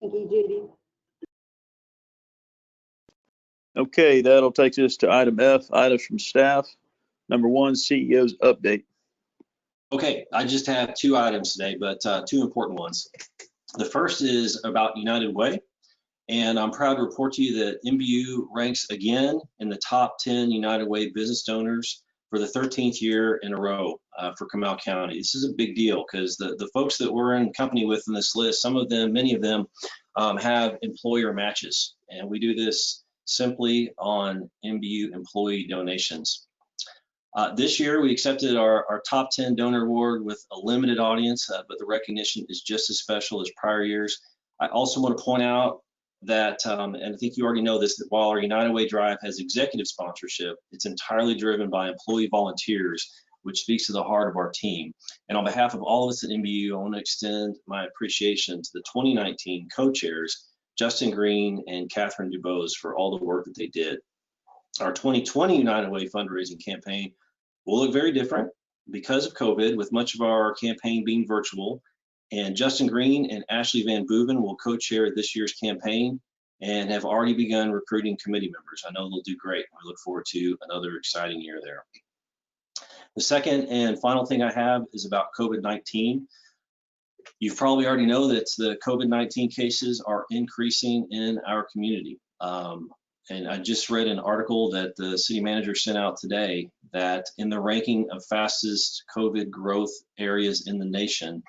Thank you, Judy. Okay, that'll take us to item F, items from staff. Number 1, CEO's update. Okay, I just have 2 items today, but 2 important ones. The first is about United Way, and I'm proud to report to you that NBU ranks again in the top 10 United Way business donors for the 13th year in a row for Comal County. This is a big deal because the folks that we're in company with in this list, some of them, many of them have employer matches, and we do this simply on NBU employee donations. This year, we accepted our top 10 donor award with a limited audience, but the recognition is just as special as prior years. I also want to point out that, and I think you already know this, that while our United Way Drive has executive sponsorship, it's entirely driven by employee volunteers, which speaks to the heart of our team. And on behalf of all of us at NBU, I want to extend my appreciation to the 2019 co-chairs, Justin Green and Catherine Dubose, for all the work that they did. Our 2020 United Way fundraising campaign will look very different because of COVID, with much of our campaign being virtual. And Justin Green and Ashley Van Boeven will co-chair this year's campaign and have already begun recruiting committee members. I know they'll do great. We look forward to another exciting year there. The second and final thing I have is about COVID-19. You probably already know that the COVID-19 cases are increasing in our community. And I just read an article that the city manager sent out today that in the ranking of fastest COVID growth areas in the nation,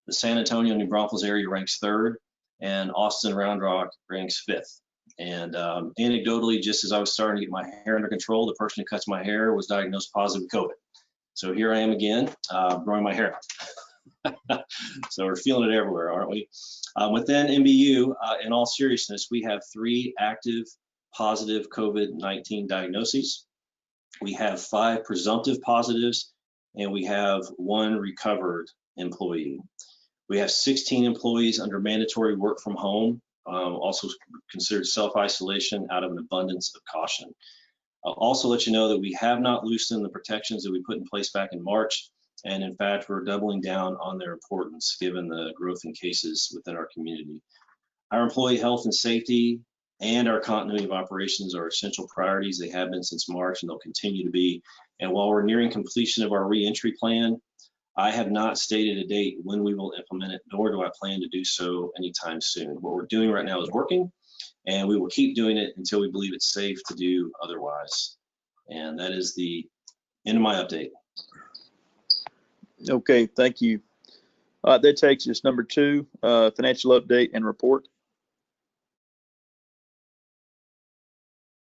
the San Antonio, New Braunfels area ranks 3rd, and Austin, Round Rock ranks 5th. And anecdotally, just as I was starting to get my hair under control, the person who cuts my hair was diagnosed positive with COVID. So here I am again, growing my hair out. So we're feeling it everywhere, aren't we? Within NBU, in all seriousness, we have 3 active positive COVID-19 diagnoses. We have 5 presumptive positives, and we have 1 recovered employee. We have 16 employees under mandatory work from home, also considered self-isolation out of an abundance of caution. I'll also let you know that we have not loosened the protections that we put in place back in March, and in fact, we're doubling down on their importance given the growth in cases within our community. Our employee health and safety and our continuity of operations are essential priorities. They have been since March, and they'll continue to be. And while we're nearing completion of our reentry plan, I have not stated a date when we will implement it, nor do I plan to do so anytime soon. What we're doing right now is working, and we will keep doing it until we believe it's safe to do otherwise. And that is the end of my update. Okay, thank you. That takes us number 2, financial update and report.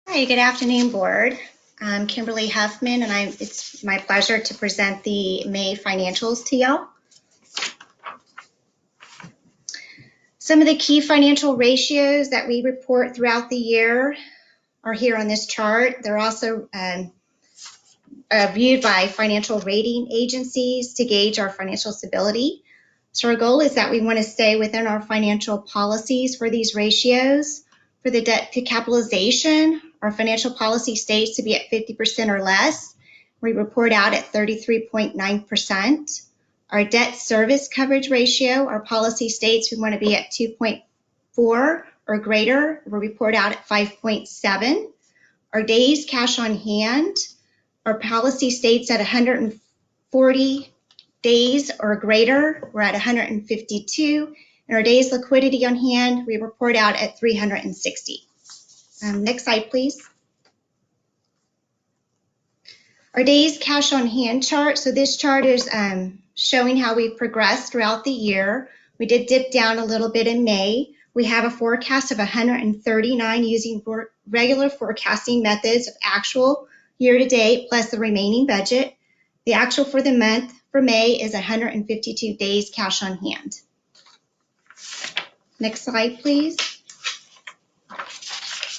Hi, good afternoon, board. I'm Kimberly Huffman, and it's my pleasure to present the May financials to y'all. Some of the key financial ratios that we report throughout the year are here on this chart. They're also viewed by financial rating agencies to gauge our financial stability. So our goal is that we want to stay within our financial policies for these ratios. For the debt to capitalization, our financial policy states to be at 50% or less. We report out at 33.9%. Our debt service coverage ratio, our policy states we want to be at 2.4 or greater. We report out at 5.7. Our days cash on hand, our policy states at 140 days or greater, we're at 152. And our days liquidity on hand, we report out at 360. Next slide, please. Our days cash on hand chart. So this chart is showing how we've progressed throughout the year. We did dip down a little bit in May. We have a forecast of 139 using regular forecasting methods of actual year to date plus the remaining budget. The actual for the month for May is 152 days cash on hand. Next slide, please.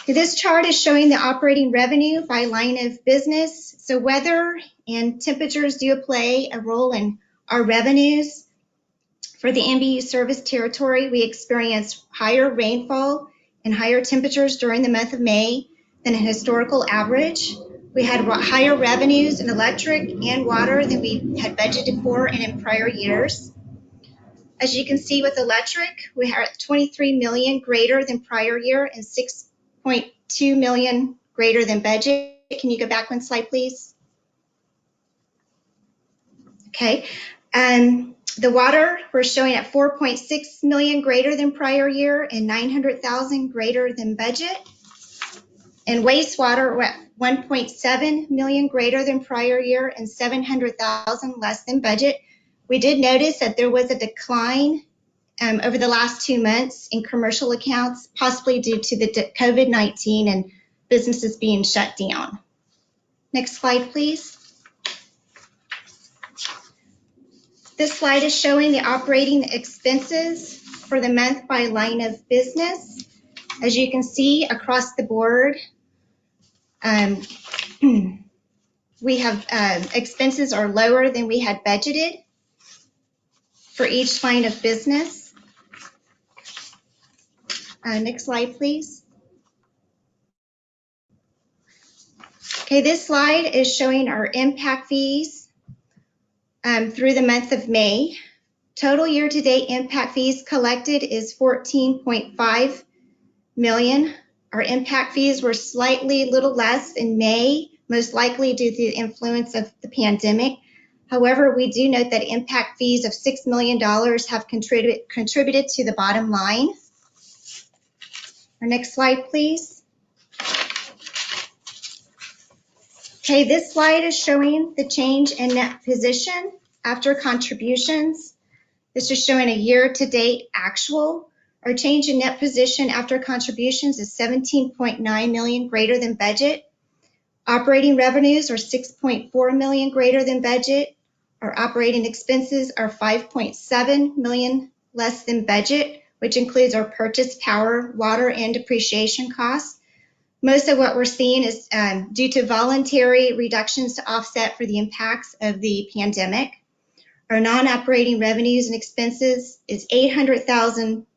Okay, this chart is showing the operating revenue by line of business. So weather and temperatures do play a role in our revenues. For the NBU service territory, we experienced higher rainfall and higher temperatures during the month of May than a historical average. We had higher revenues in electric and water than we had budgeted for and in prior years. As you can see with electric, we are at 23 million greater than prior year and 6.2 million greater than budget. Can you go back one slide, please? Okay. The water, we're showing at 4.6 million greater than prior year and 900,000 greater than budget. And wastewater, we're at 1.7 million greater than prior year and 700,000 less than budget. We did notice that there was a decline over the last 2 months in commercial accounts, possibly due to the COVID-19 and businesses being shut down. Next slide, please. This slide is showing the operating expenses for the month by line of business. As you can see across the board, we have expenses are lower than we had budgeted for each line of business. Next slide, please. Okay, this slide is showing our impact fees through the month of May. Total year-to-date impact fees collected is 14.5 million. Our impact fees were slightly little less in May, most likely due to the influence of the pandemic. However, we do note that impact fees of $6 million have contributed to the bottom line. Our next slide, please. Okay, this slide is showing the change in net position after contributions. This is showing a year-to-date actual. Our change in net position after contributions is 17.9 million greater than budget. Operating revenues are 6.4 million greater than budget. Our operating expenses are 5.7 million less than budget, which includes our purchase power, water, and depreciation costs. Most of what we're seeing is due to voluntary reductions to offset for the impacts of the pandemic. Our non-operating revenues and expenses is 800,000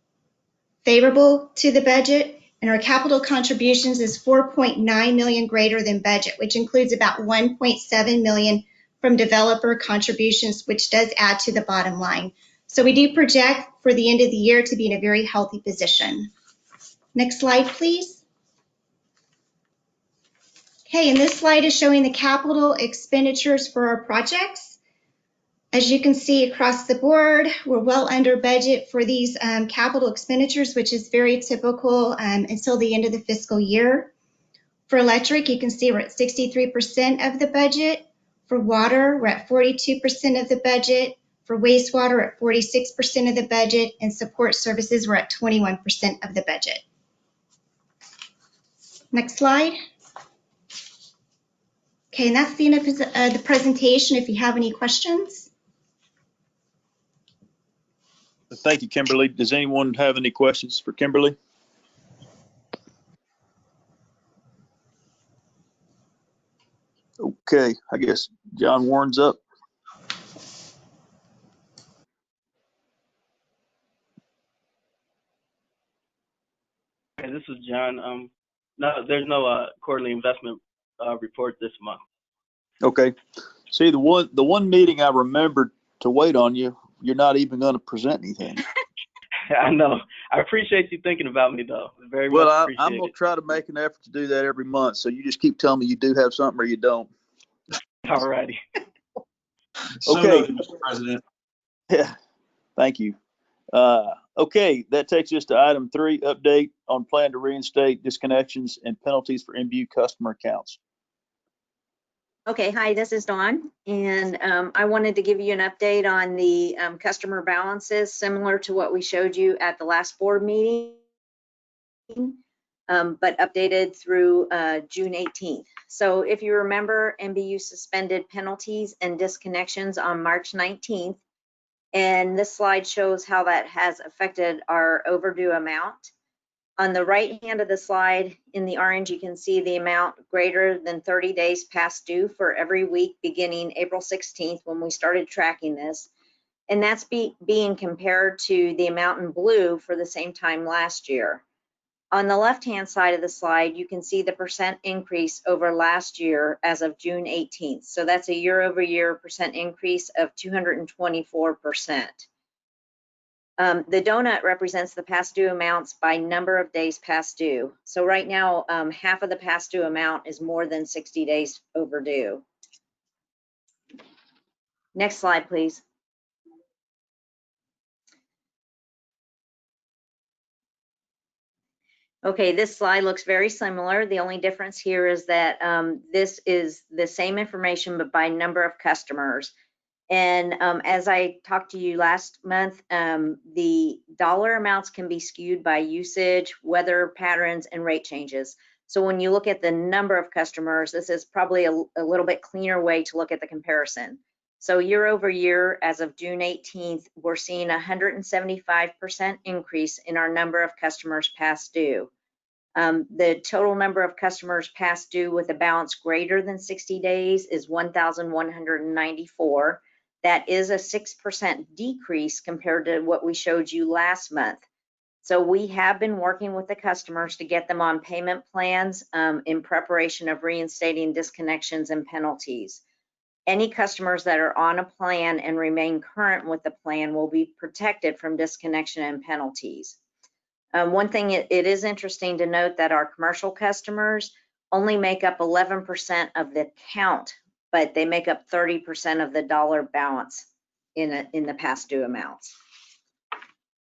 favorable to the budget, and our capital contributions is 4.9 million greater than budget, which includes about 1.7 million from developer contributions, which does add to the bottom line. So we do project for the end of the year to be in a very healthy position. Next slide, please. Okay, and this slide is showing the capital expenditures for our projects. As you can see across the board, we're well under budget for these capital expenditures, which is very typical until the end of the fiscal year. For electric, you can see we're at 63% of the budget. For water, we're at 42% of the budget. For wastewater, at 46% of the budget. And support services, we're at 21% of the budget. Next slide. Okay, and that's the end of the presentation. If you have any questions. Thank you, Kimberly. Does anyone have any questions for Kimberly? Okay, I guess John Warren's up. Okay, this is John. No, there's no quarterly investment report this month. Okay. See, the one meeting I remembered to wait on you, you're not even going to present anything. I know. I appreciate you thinking about me, though. Very Well, much appreciate I'm going to try to make an effort to do that every month. So you just keep telling me you do have something or you don't. All righty. So Okay. noted, Mr. President. Yeah. Thank you. Okay, that takes us to item 3, update on plan to reinstate disconnections and penalties for NBU customer accounts. Okay, hi, this is Dawn, and I wanted to give you an update on the customer balances, similar to what we showed you at the last board meeting, but updated through June 18th. So if you remember, NBU suspended penalties and disconnections on March 19th, and this slide shows how that has affected our overdue amount. On the right hand of the slide in the orange, you can see the amount greater than 30 days past due for every week beginning April 16th when we started tracking this. And that's being compared to the amount in blue for the same time last year. On the left-hand side of the slide, you can see the percent increase over last year as of June 18th. So that's a year-over-year percent increase of 224%. The donut represents the past due amounts by number of days past due. So right now, half of the past due amount is more than 60 days overdue. Next slide, please. Okay, this slide looks very similar. The only difference here is that this is the same information, but by number of customers. And as I talked to you last month, the dollar amounts can be skewed by usage, weather patterns, and rate changes. So when you look at the number of customers, this is probably a little bit cleaner way to look at the comparison. So year over year, as of June 18th, we're seeing a 175% increase in our number of customers past due. The total number of customers past due with a balance greater than 60 days is 1,194. That is a 6% decrease compared to what we showed you last month. So we have been working with the customers to get them on payment plans in preparation of reinstating disconnections and penalties. Any customers that are on a plan and remain current with the plan will be protected from disconnection and penalties. One thing, it is interesting to note that our commercial customers only make up 11% of the count, but they make up 30% of the dollar balance in the past due amounts.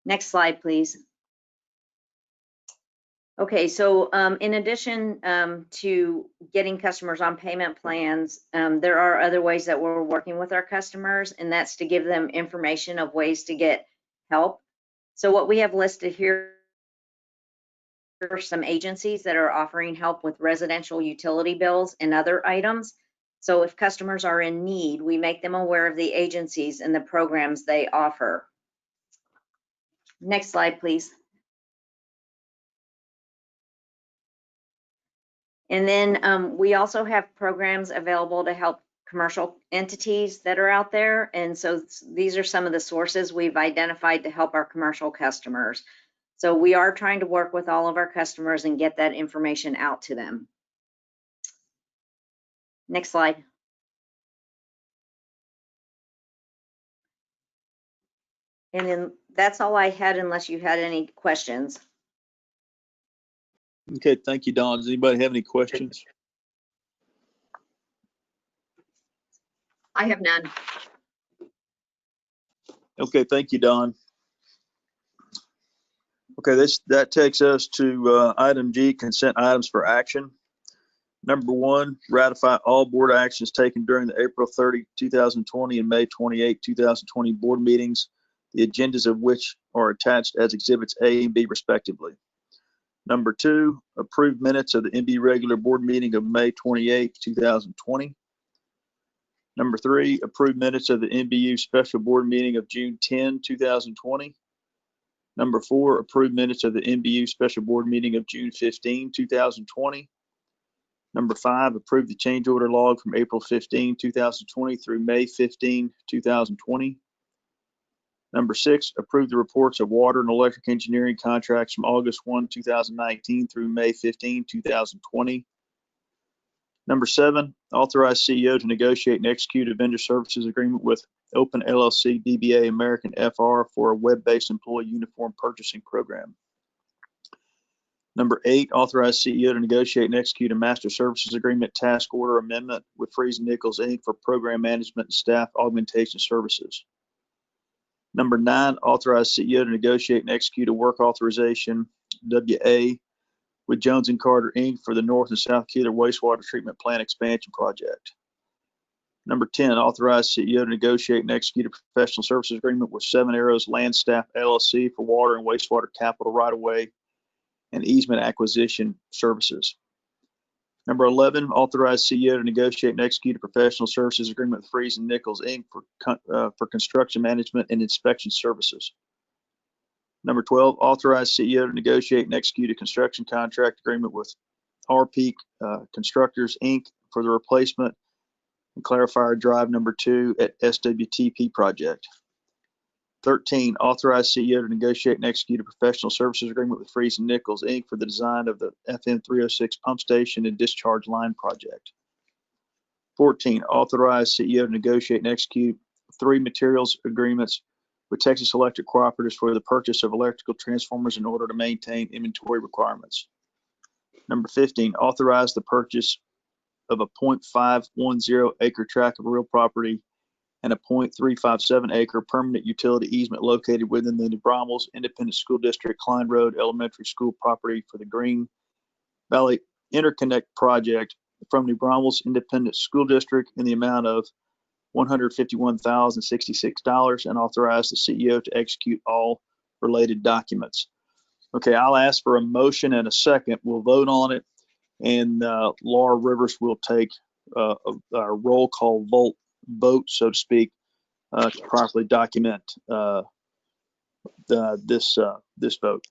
Next slide, please. Okay, so in addition to getting customers on payment plans, there are other ways that we're working with our customers, and that's to give them information of ways to get help. So what we have listed here are some agencies that are offering help with residential utility bills and other items. So if customers are in need, we make them aware of the agencies and the programs they offer. Next slide, please. And then we also have programs available to help commercial entities that are out there. And so these are some of the sources we've identified to help our commercial customers. So we are trying to work with all of our customers and get that information out to them. Next slide. And then that's all I had, unless you had any questions. Okay, thank you, Dawn. Does anybody have any questions? I have none. Okay, thank you, Dawn. Okay, that takes us to item G, consent items for action. Number 1, ratify all board actions taken during the April 30, 2020 and May 28, 2020 board meetings, the agendas of which are attached as exhibits A and B respectively. Number 2, approve minutes of the NBU regular board meeting of May 28, 2020. Number 3, approve minutes of the NBU special board meeting of June 10, 2020. Number 4, approve minutes of the NBU special board meeting of June 15, 2020. Number 5, approve the change order log from April 15, 2020 through May 15, 2020. Number 6, approve the reports of water and electric engineering contracts from August 1, 2019 through May 15, 2020. Number 7, authorize CEO to negotiate and execute a vendor services agreement with Open LLC DBA American FR for a web-based employee uniform purchasing program. Number 8, authorize CEO to negotiate and execute a master services agreement task order amendment with Freeze and Nichols Inc. for program management and staff augmentation services. Number 9, authorize CEO to negotiate and execute a work authorization WA with Jones and Carter Inc. for the North and South Keeler wastewater treatment plant expansion project. Number 10, authorize CEO to negotiate and execute a professional services agreement with Seven Arrows Land Staff LLC for water and wastewater capital right-of-way and easement acquisition services. Number 11, authorize CEO to negotiate and execute a professional services agreement with Freeze and Nichols Inc. for construction management and inspection services. Number 12, authorize CEO to negotiate and execute a construction contract agreement with RP Constructors Inc. for the replacement and clarifier drive number 2 at SWTP project. 13, authorize CEO to negotiate and execute a professional services agreement with Freeze and Nichols Inc. for the design of the FM 306 pump station and discharge line project. 14, authorize CEO to negotiate and execute 3 materials agreements with Texas Electric Cooperatives for the purchase of electrical transformers in order to maintain inventory requirements. Number 15, authorize the purchase of a 0.510 acre tract of real property and a 0.357 acre permanent utility easement located within the New Braunfels Independent School District Klein Road Elementary School property for the Green Valley Interconnect project from New Braunfels Independent School District in the amount of $151,066 and authorize the CEO to execute all related documents. Okay, I'll ask for a motion and a second. We'll vote on it, and Laura Rivers will take a roll call vote, so to speak, to properly document this vote.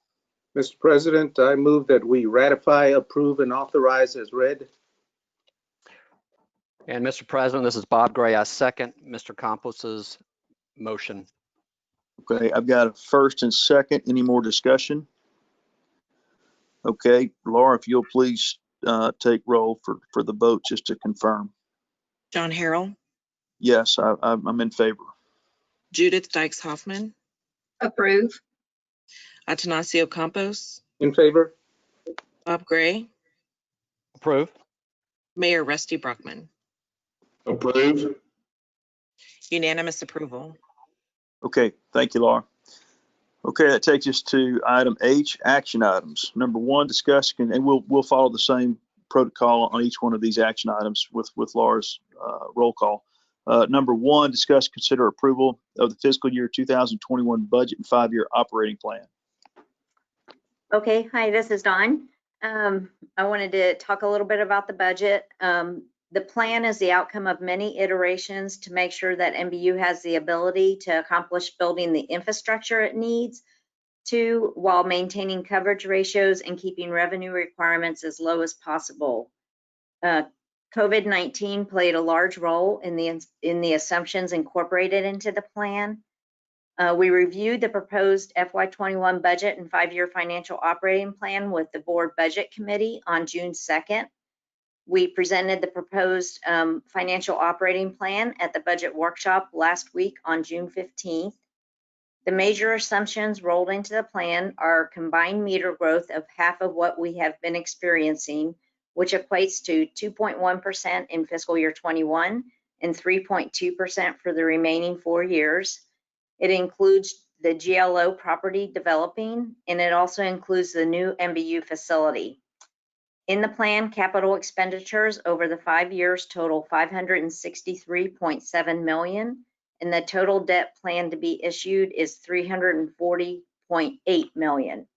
Mr. President, I move that we ratify, approve, and authorize as read. And Mr. President, this is Bob Gray. I second Mr. Campos's motion. Okay, I've got a first and second. Any more discussion? Okay, Laura, if you'll please take roll for the vote just to confirm. John Harrell. Yes, I'm in favor. Judith Dykes Hoffman. Approve. Atanasio Campos. In favor. Bob Gray. Approve. Mayor Rusty Brockman. Approve. Unanimous approval. Okay, thank you, Laura. Okay, that takes us to item H, action items. Number 1, discuss, and we'll follow the same protocol on each one of these action items with Laura's roll call. Number 1, discuss, consider approval of the fiscal year 2021 budget and 5-year operating plan. Okay, hi, this is Dawn. I wanted to talk a little bit about the budget. The plan is the outcome of many iterations to make sure that NBU has the ability to accomplish building the infrastructure it needs to, while maintaining coverage ratios and keeping revenue requirements as low as possible. COVID-19 played a large role in the assumptions incorporated into the plan. We reviewed the proposed FY21 budget and 5-year financial operating plan with the board budget committee on June 2nd. We presented the proposed financial operating plan at the budget workshop last week on June 15th. The major assumptions rolled into the plan are combined meter growth of half of what we have been experiencing, which equates to 2.1% in fiscal year 21 and 3.2% for the remaining 4 years. It includes the GLO property developing, and it also includes the new NBU facility. In the plan, capital expenditures over the 5 years total $563.7 million, and the total debt plan to be issued is $340.8 million.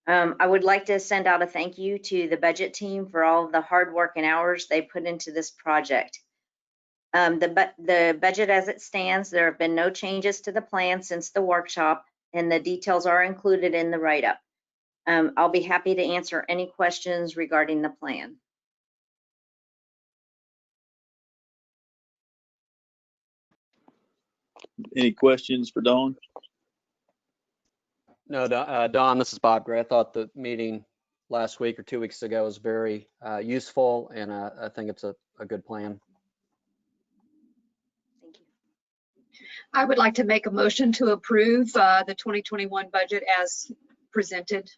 I would like to send out a thank you to the budget team for all of the hard work and hours they put into this project. The budget as it stands, there have been no changes to the plan since the workshop, and the details are included in the write-up. I'll be happy to answer any questions regarding the plan. Any questions for Dawn? No, Don, this is Bob Gray. I thought the meeting last week or 2 weeks ago was very useful, and I think it's a good plan. Thank you. I would like to make a motion to approve the 2021 budget as presented.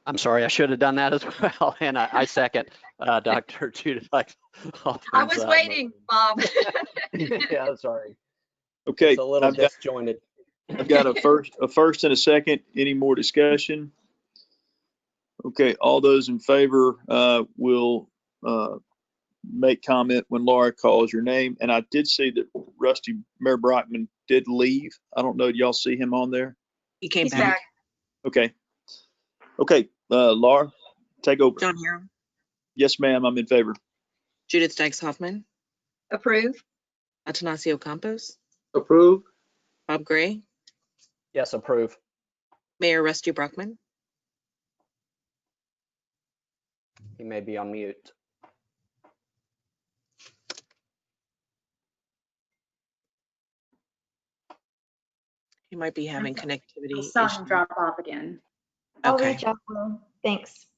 I'm sorry, I should have done that as well. And I second Dr. Judith. I was waiting, Bob. Yeah, sorry. Okay, It's a little disjointed. I've got a first and a second. Any more discussion? Okay, all those in favor will make comment when Laura calls your name. And I did see that Mayor Brockman did leave. I don't know, did y'all see him on there? He came He's back. back. Okay. Okay, Laura, take over. John Harrell, Yes, ma'am, I'm in favor. Judith Dykes Hoffman, Approve. Atanasio Campos, Approve. Bob Gray, Yes, approve. Mayor Rusty Brockman. He may be on mute. He might be having connectivity I saw issues. him drop off again. I'll Okay. reach out to him. Thanks.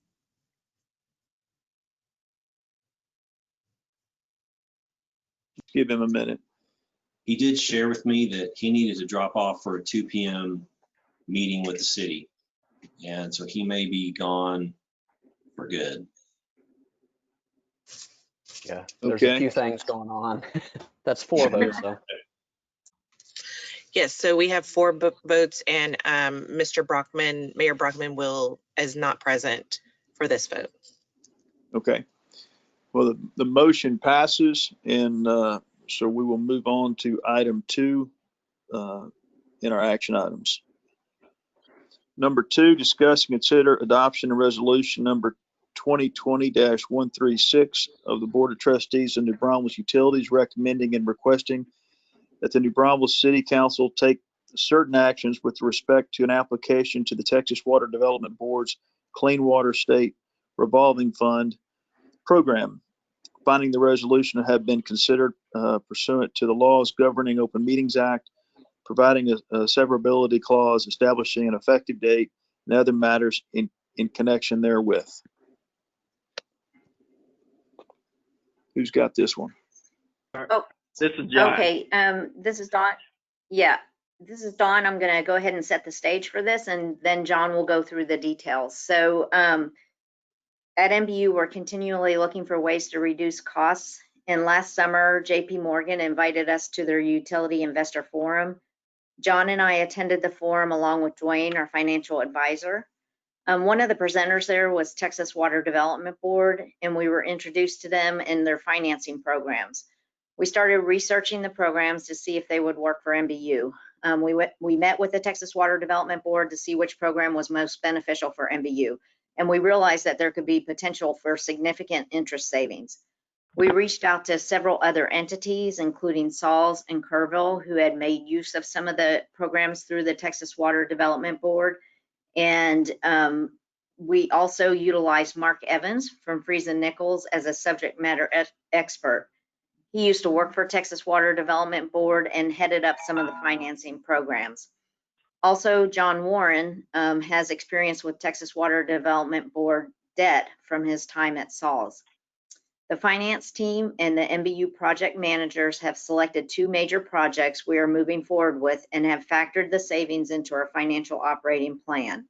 Give him a minute. He did share with me that he needed to drop off for a 2 p.m. meeting with the city. And so he may be gone for good. Yeah, there's a Okay. few things going on. That's 4 votes, though. Yes, so we have 4 votes, and Mr. Brockman, Mayor Brockman is not present for this vote. Okay. Well, the motion passes, and so we will move on to item 2 in our action items. Number 2, discuss and consider adoption of resolution number 2020-136 of the Board of Trustees of New Braunfels Utilities, recommending and requesting that the New Braunfels City Council take certain actions with respect to an application to the Texas Water Development Board's Clean Water State Revolving Fund program, finding the resolution to have been considered pursuant to the laws governing Open Meetings Act, providing a severability clause, establishing an effective date, and other matters in connection therewith. Who's got this one? Oh, This is John. okay. This is Dawn. Yeah, this is Dawn. I'm going to go ahead and set the stage for this, and then John will go through the details. So at NBU, we're continually looking for ways to reduce costs. And last summer, JP Morgan invited us to their utility investor forum. John and I attended the forum along with Dwayne, our financial advisor. One of the presenters there was Texas Water Development Board, and we were introduced to them and their financing programs. We started researching the programs to see if they would work for NBU. We met with the Texas Water Development Board to see which program was most beneficial for NBU, and we realized that there could be potential for significant interest savings. We reached out to several other entities, including Sauls and Kerrville, who had made use of some of the programs through the Texas Water Development Board. And we also utilized Mark Evans from Friesen Nichols as a subject matter expert. He used to work for Texas Water Development Board and headed up some of the financing programs. Also, John Warren has experience with Texas Water Development Board debt from his time at Sauls. The finance team and the NBU project managers have selected 2 major projects we are moving forward with and have factored the savings into our financial operating plan.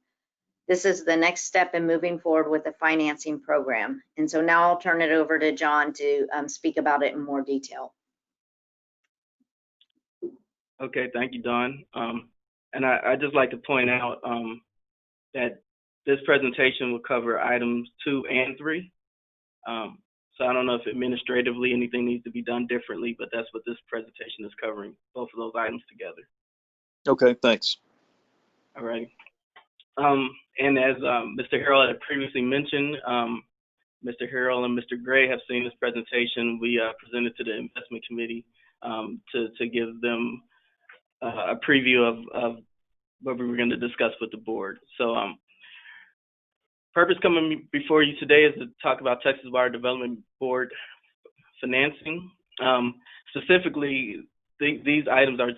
This is the next step in moving forward with the financing program. And so now I'll turn it over to John to speak about it in more detail. Okay, thank you, Dawn. And I'd just like to point out that this presentation will cover items 2 and 3. So I don't know if administratively anything needs to be done differently, but that's what this presentation is covering, both of those items together. Okay, thanks. All right. And as Mr. Harrell had previously mentioned, Mr. Harrell and Mr. Gray have seen this presentation. We presented to the investment committee to give them a preview of what we were going to discuss with the board. So purpose coming before you today is to talk about Texas Water Development Board financing. Specifically, these items are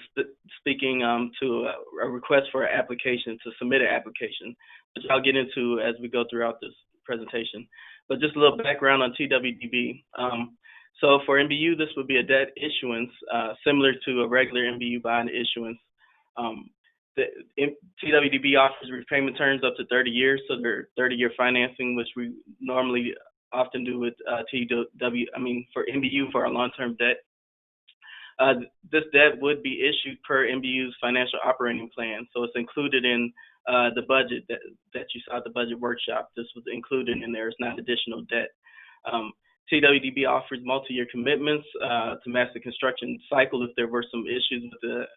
speaking to a request for an application, to submit an application, which I'll get into as we go throughout this presentation. But just a little background on TWDB. So for NBU, this would be a debt issuance similar to a regular NBU bond issuance. The TWDB offers repayment terms up to 30 years, so they're 30-year financing, which we normally often do with for NBU for our long-term debt. This debt would be issued per NBU's financial operating plan, so it's included in the budget that you saw at the budget workshop. This was included in there. It's not additional debt. TWDB offers multi-year commitments to match the construction cycle if there were some issues with the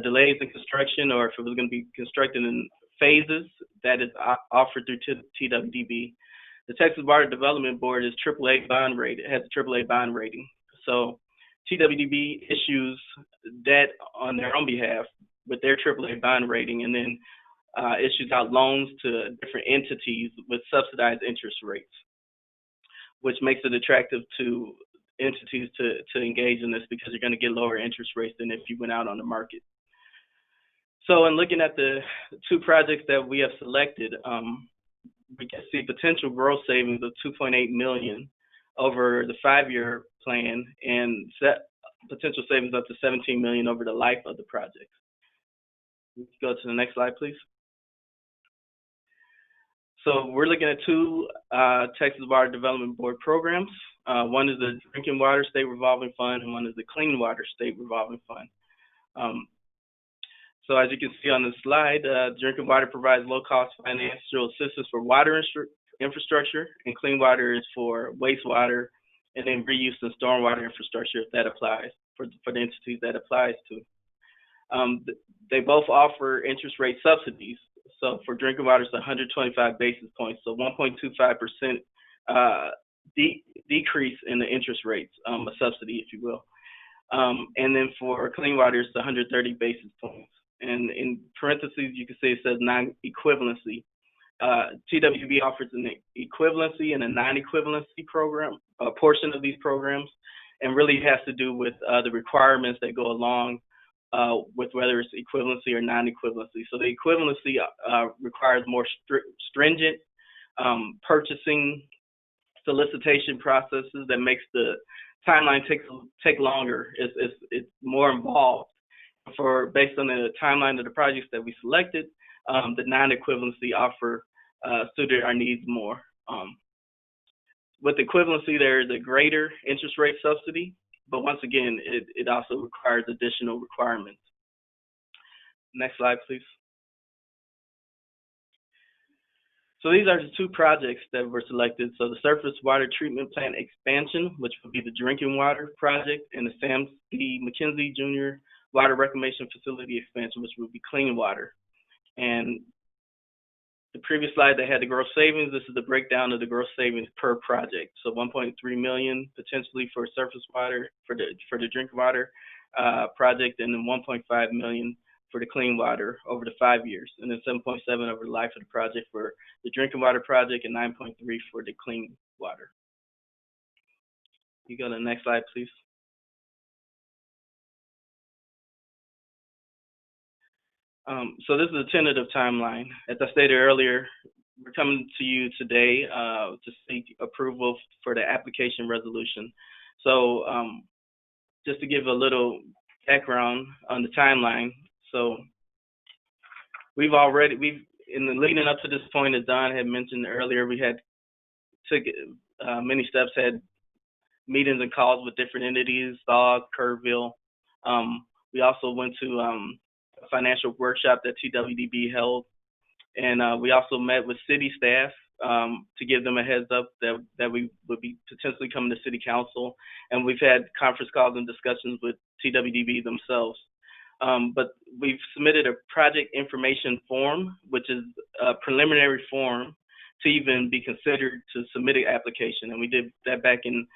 delays in construction, or if it was going to be constructed in phases. That is offered through TWDB. The Texas Water Development Board is AAA bond rated. It has a AAA bond rating. So TWDB issues debt on their own behalf with their AAA bond rating, and then issues out loans to different entities with subsidized interest rates, which makes it attractive to entities to engage in this, because you're going to get lower interest rates than if you went out on the market. So in looking at the two projects that we have selected, we can see potential gross savings of $2.8 million over the 5-year plan, and potential savings up to $17 million over the life of the project. Let's go to the next slide, please. So we're looking at two Texas Water Development Board programs. One is the Drinking Water State Revolving Fund, and one is the Clean Water State Revolving Fund. So as you can see on the slide, Drinking Water provides low-cost financial assistance for water infrastructure, and Clean Water is for wastewater and then reuse and stormwater infrastructure, if that applies, for the entities that applies to. They both offer interest rate subsidies. So for drinking water, it's 125 basis points, so 1.25% decrease in the interest rates, a subsidy, if you will. And then for clean water, it's 130 basis points. And in parentheses, you can see it says non-equivalency. TWB offers an equivalency and a non-equivalency program, a portion of these programs, and really has to do with the requirements that go along with whether it's equivalency or non-equivalency. So the equivalency requires more stringent purchasing solicitation processes that makes the timeline take longer. It's more involved. Based on the timeline of the projects that we selected, the non-equivalency offer suited our needs more. With equivalency, there is a greater interest rate subsidy, but once again, it also requires additional requirements. Next slide, please. So these are the two projects that were selected. So the surface water treatment plant expansion, which would be the drinking water project, and the Sam C. McKenzie Jr. Water Reclamation Facility expansion, which would be clean water. And the previous slide, they had the gross savings. This is the breakdown of the gross savings per project. So 1.3 million potentially for surface water, for the drinking water project, and then 1.5 million for the clean water over the 5 years, and then 7.7 over the life of the project for the drinking water project, and 9.3 for the clean water. You go to the next slide, please. So this is a tentative timeline. As I stated earlier, we're coming to you today to seek approval for the application resolution. So just to give a little background on the timeline. So in the leading up to this point, as Don had mentioned earlier, we had took many steps, had meetings and calls with different entities, SOG, Kerrville. We also went to a financial workshop that TWDB held, and we also met with city staff to give them a heads up that we would be potentially coming to city council, and we've had conference calls and discussions with TWDB themselves. But we've submitted a project information form, which is a preliminary form to even be considered to submit an application, and we did that back in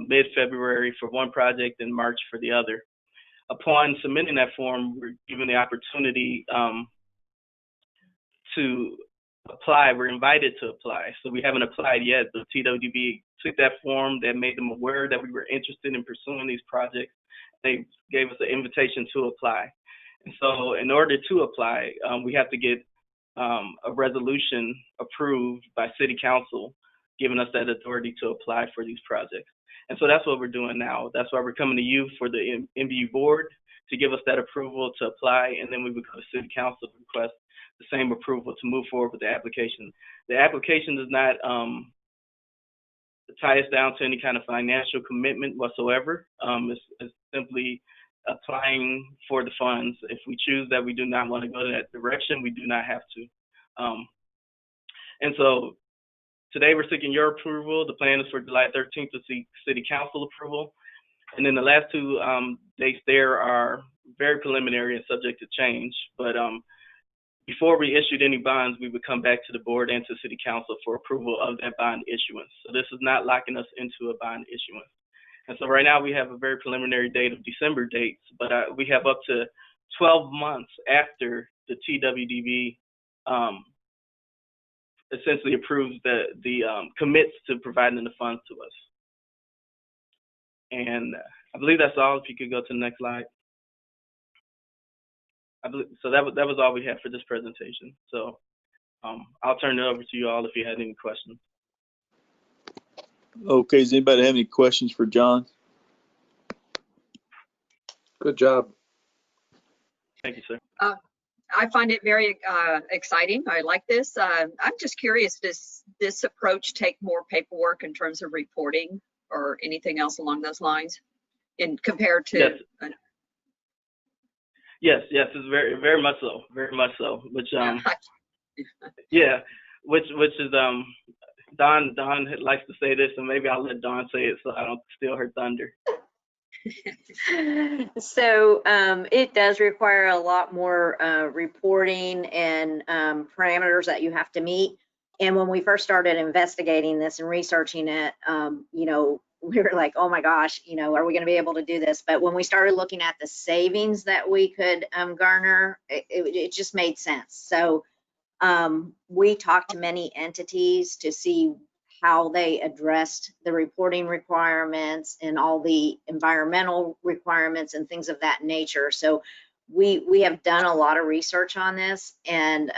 mid-February for one project and March for the other. upon submitting that form, we're given the opportunity to apply. We're invited to apply. So we haven't applied yet, but TWB took that form that made them aware that we were interested in pursuing these projects. They gave us an invitation to apply. And so in order to apply, we have to get a resolution approved by City Council, giving us that authority to apply for these projects. And so that's what we're doing now. That's why we're coming to you for the NBU board to give us that approval to apply, and then we would go to City Council to request the same approval to move forward with the application. The application does not tie us down to any kind of financial commitment whatsoever. It's simply applying for the funds. If we choose that we do not want to go to that direction, we do not have to. And so today we're seeking your approval. The plan is for July 13th to seek City Council approval. And then the last two dates there are very preliminary and subject to change. But before we issued any bonds, we would come back to the board and to City Council for approval of that bond issuance. So this is not locking us into a bond issuance. And so right now we have a very preliminary date of December dates, but we have up to 12 months after the TWDB essentially approves commits to providing the funds to us. And I believe that's all. If you could go to the next slide. So that was all we had for this presentation. So I'll turn it over to you all if you had any questions. Okay, does anybody have any questions for John? Good job. Thank you, sir. I find it very exciting. I like this. I'm just curious, does this approach take more paperwork in terms of reporting or anything else along those lines compared to? Yes. Yes, it's very much so, which yeah, which is Don likes to say this, and maybe I'll let Don say it so I don't steal her thunder. So it does require a lot more reporting and parameters that you have to meet. And when we first started investigating this and researching it, you know, we were like, oh my gosh, you know, are we going to be able to do this? But when we started looking at the savings that we could garner, it just made sense. So we talked to many entities to see how they addressed the reporting requirements and all the environmental requirements and things of that nature. So we have done a lot of research on this. And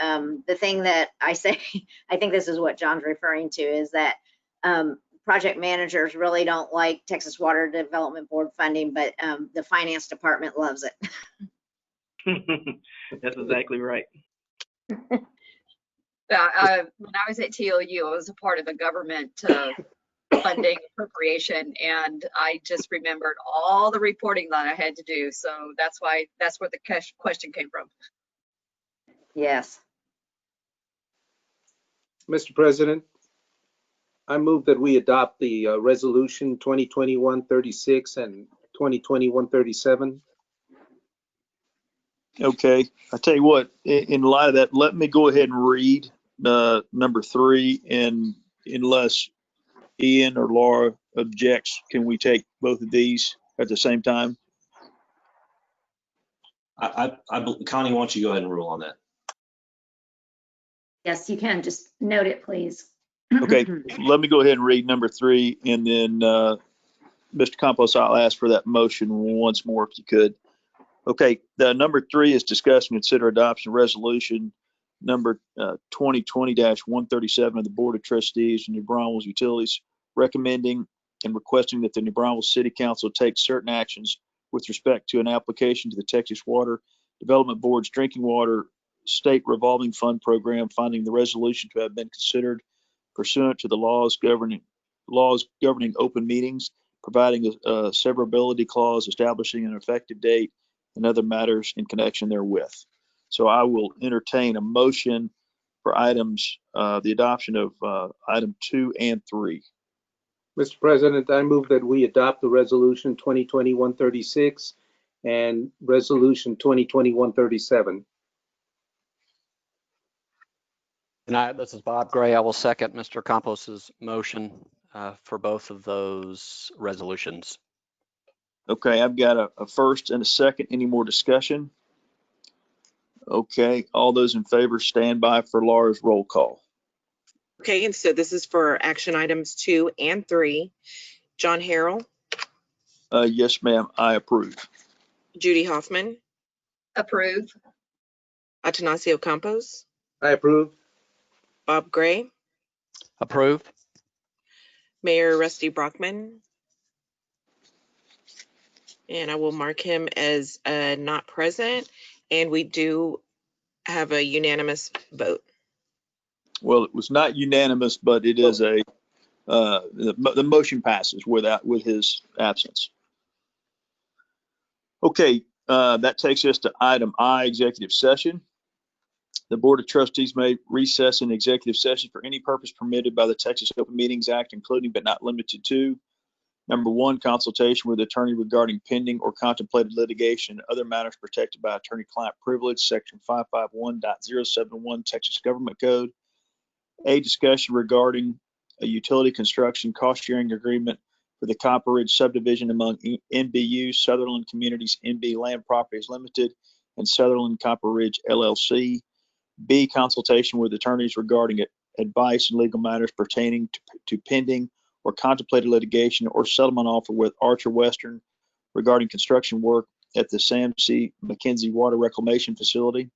the thing that I say, I think this is what John's referring to, is that project managers really don't like Texas Water Development Board funding, but the finance department loves it. That's exactly right. When I was at TLU, I was a part of the government funding appropriation, and I just remembered all the reporting that I had to do. So that's where the question came from. Yes. Mr. President, I move that we adopt the resolution 2021-36 and 2021-37. Okay, I tell you what, in light of that, let me go ahead and read number 3, and unless Ian or Laura objects, can we take both of these at the same time? Connie, why don't you go ahead and rule on that? Yes, you can. Just note it, please. Okay, let me go ahead and read number 3, and then Mr. Campos, I'll ask for that motion once more if you could. Okay, the number 3 is discuss and consider adoption resolution number 2020-137 of the Board of Trustees of New Braunfels Utilities, recommending and requesting that the New Braunfels City Council take certain actions with respect to an application to the Texas Water Development Board's Drinking Water State Revolving Fund Program, finding the resolution to have been considered pursuant to the laws governing open meetings, providing a severability clause, establishing an effective date, and other matters in connection therewith. So I will entertain a motion for items, the adoption of item 2 and 3. Mr. President, I move that we adopt the resolution 2021-36 and resolution 2021-37. And this is Bob Gray. I will second Mr. Campos's motion for both of those resolutions. Okay, I've got a first and a second. Any more discussion? Okay, all those in favor stand by for Laura's roll call. Okay, and so this is for action items 2 and 3. John Harrell, Yes, ma'am, I approve. Judy Hoffman, Approve. Atanasio Campos, I approve. Bob Gray, Approve. Mayor Rusty Brockman, and I will mark him as not present. And we do have a unanimous vote. Well, it was not unanimous, but it is the motion passes with his absence. Okay, that takes us to item I, executive session. The Board of Trustees may recess an executive session for any purpose permitted by the Texas Open Meetings Act, including but not limited to: number one, consultation with attorney regarding pending or contemplated litigation and other matters protected by attorney-client privilege, section 551.071 Texas Government Code. A, discussion regarding a utility construction cost-sharing agreement for the Copper Ridge subdivision among NBU, Sutherland Communities NB Land Properties Limited, and Sutherland Copper Ridge LLC. B, consultation with attorneys regarding advice and legal matters pertaining to pending or contemplated litigation or settlement offer with Archer Western regarding construction work at the Sam C. McKenzie Water Reclamation Facility.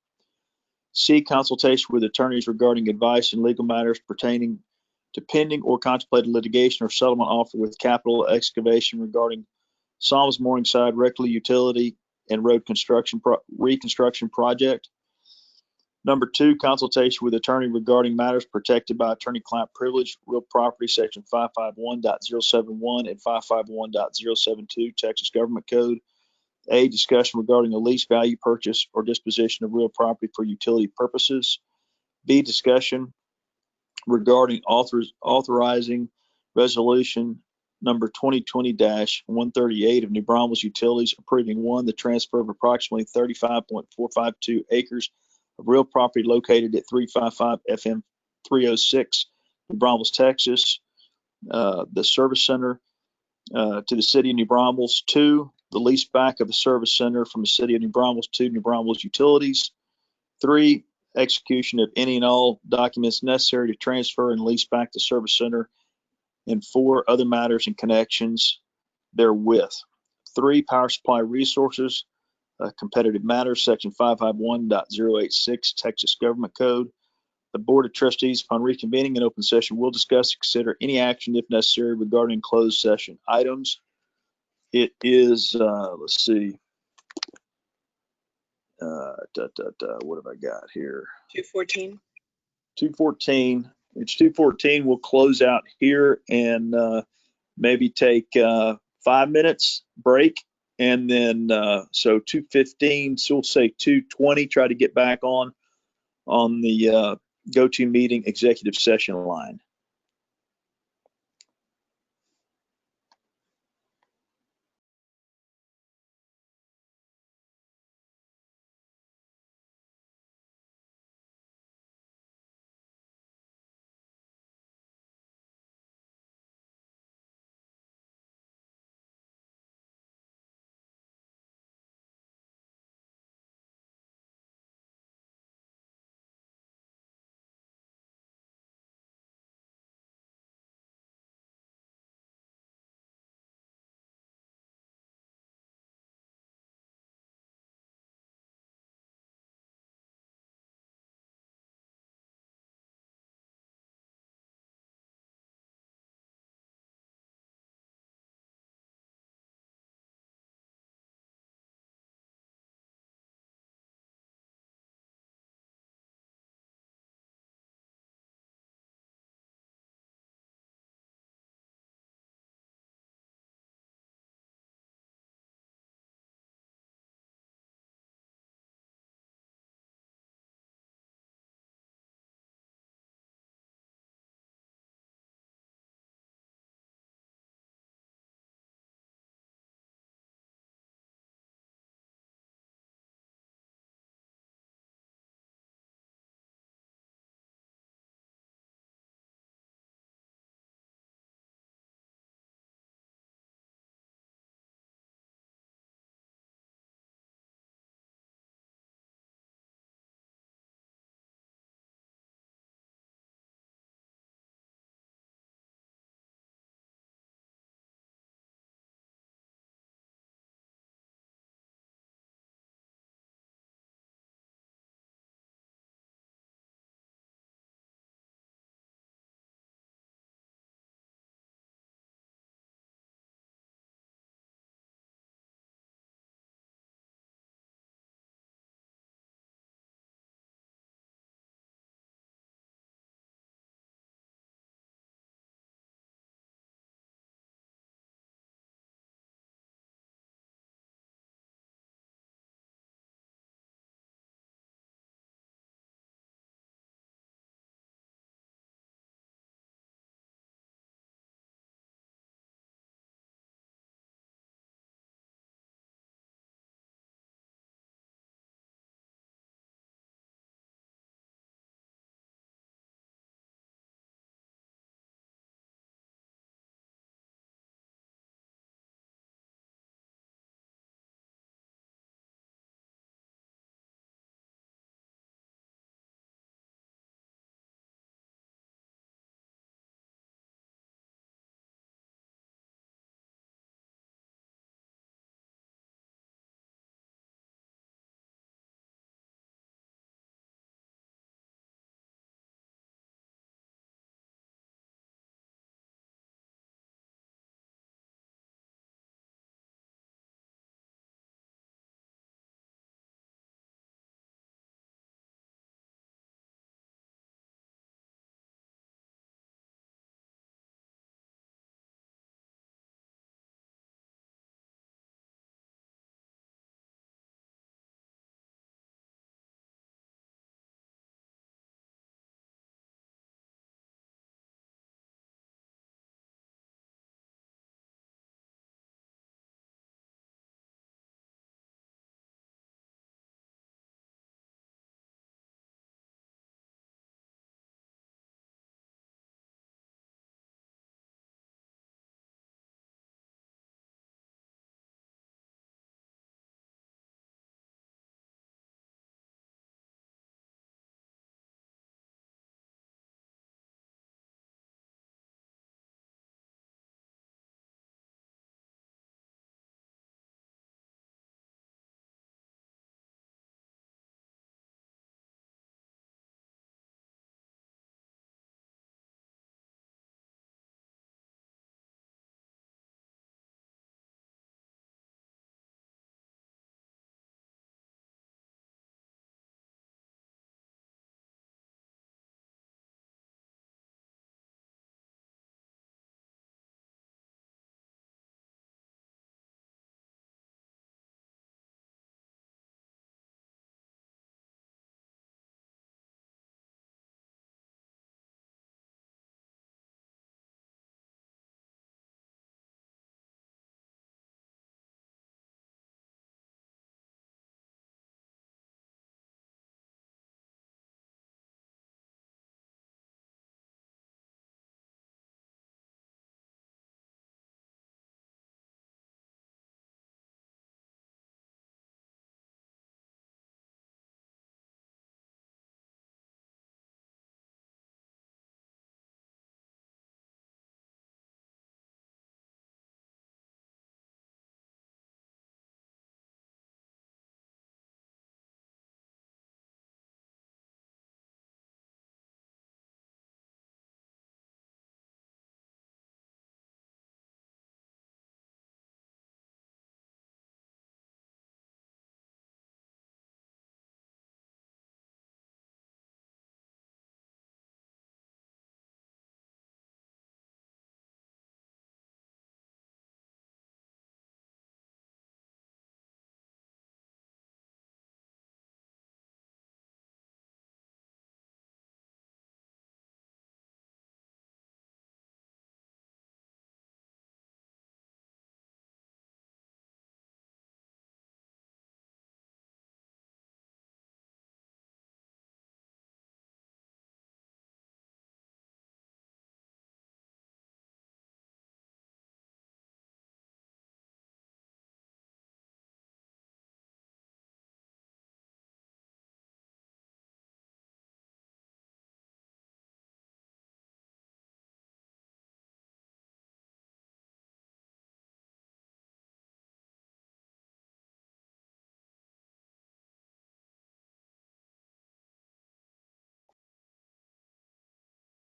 C, consultation with attorneys regarding advice and legal matters pertaining to pending or contemplated litigation or settlement offer with Capital Excavation regarding Psalms Morningside Reckley Utility and Road Reconstruction Project. Number two, consultation with attorney regarding matters protected by attorney-client privilege, real property, section 551.071 and 551.072 Texas Government Code. A, discussion regarding a lease value purchase or disposition of real property for utility purposes. B, discussion regarding authorizing resolution number 2020-138 of New Braunfels Utilities approving one, the transfer of approximately 35.452 acres of real property located at 355 FM 306, New Braunfels, Texas, the service center to the city of New Braunfels. Two, the lease back of the service center from the city of New Braunfels to New Braunfels Utilities. Three, execution of any and all documents necessary to transfer and lease back the service center. And four, other matters and connections therewith. Three, power supply resources, competitive matters, section 551.086 Texas Government Code. The Board of Trustees, upon reconvening in open session, will discuss and consider any action, if necessary, regarding closed session items. It is, let's see, what have I got here? 214. 214. It's 214. We'll close out here and maybe take 5 minutes break. And then, so 215, so we'll say 220, try to get back on the go-to meeting executive session line.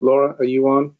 Laura, are you on?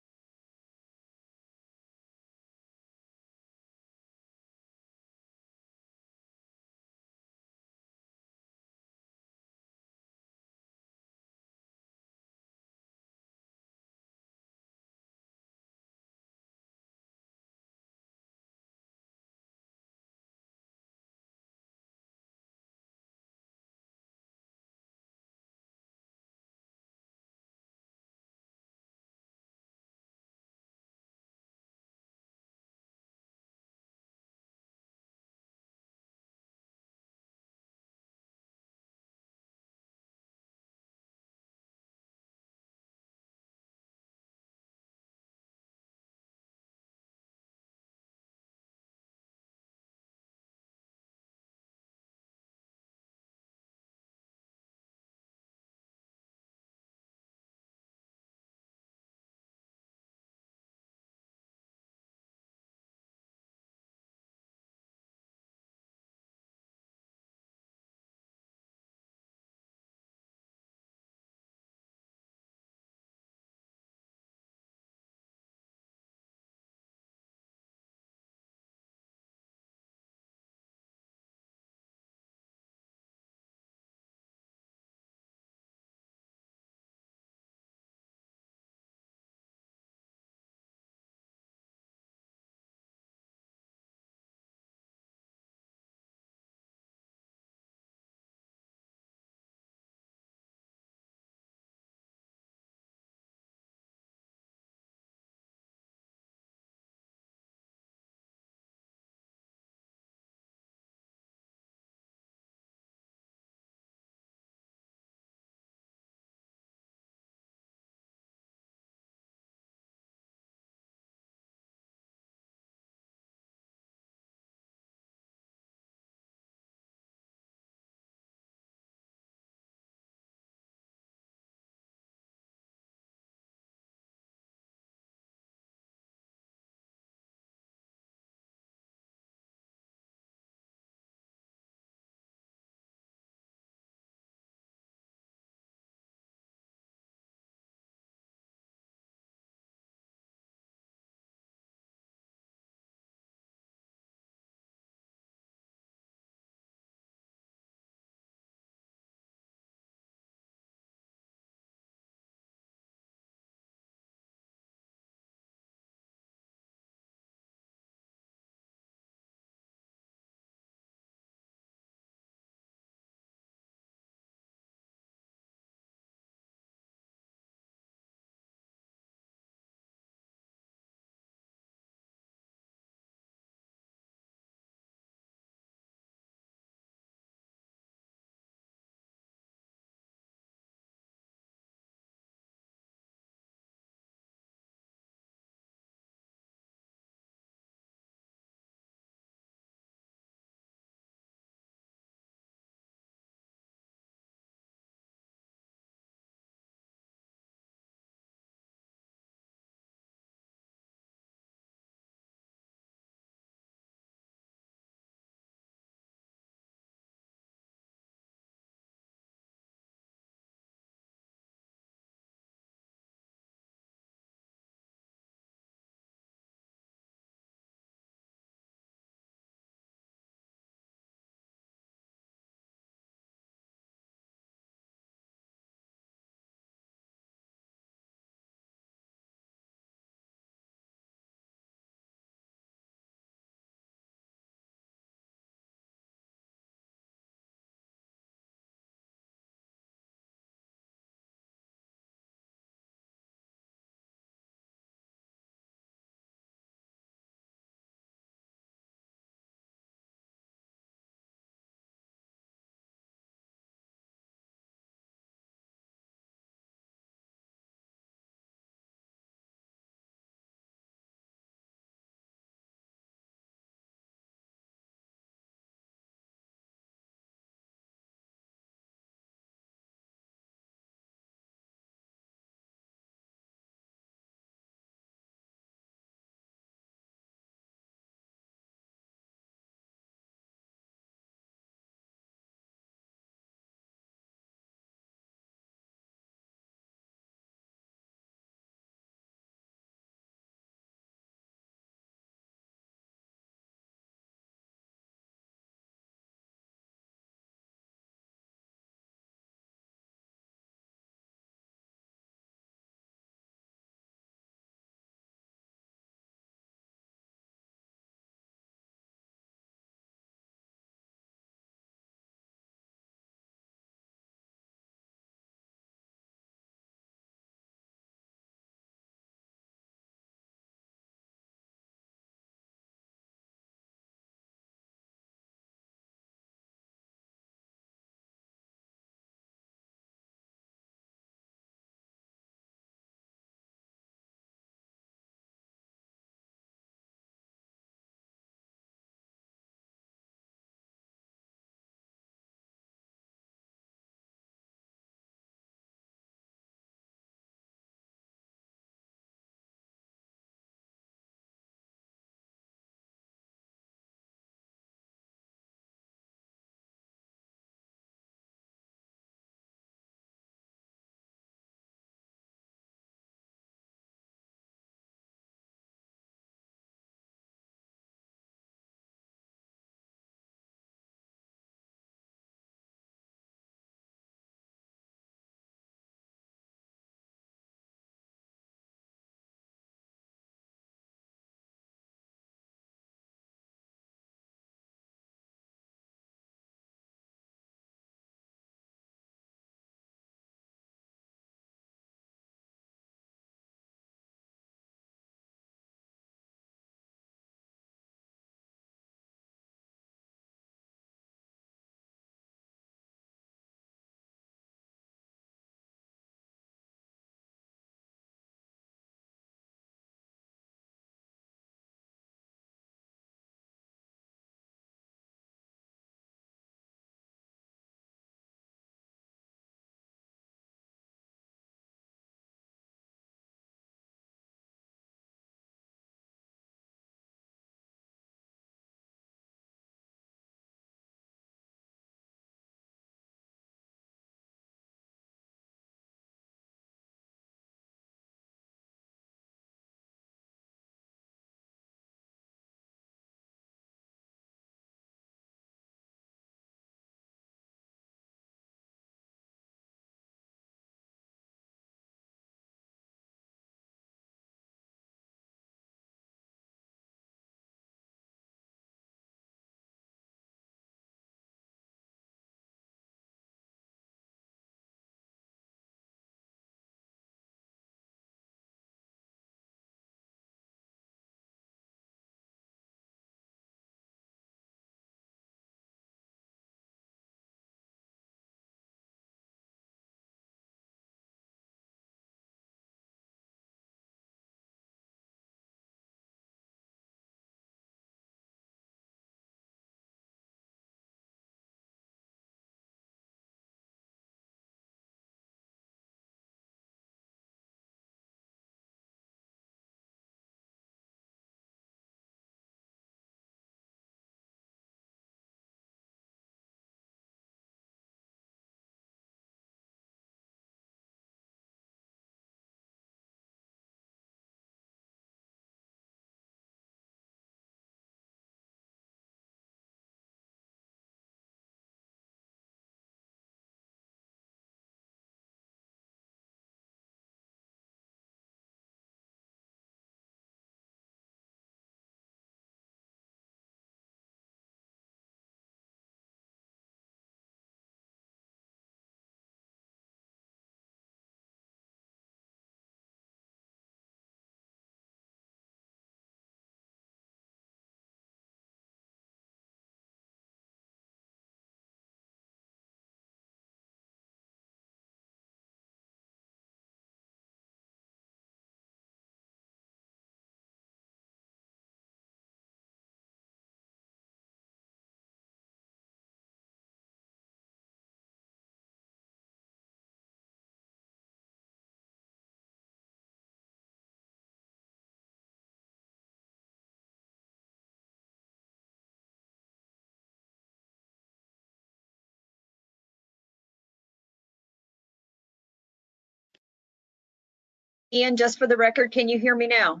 Ian, just for the record, can you hear me now?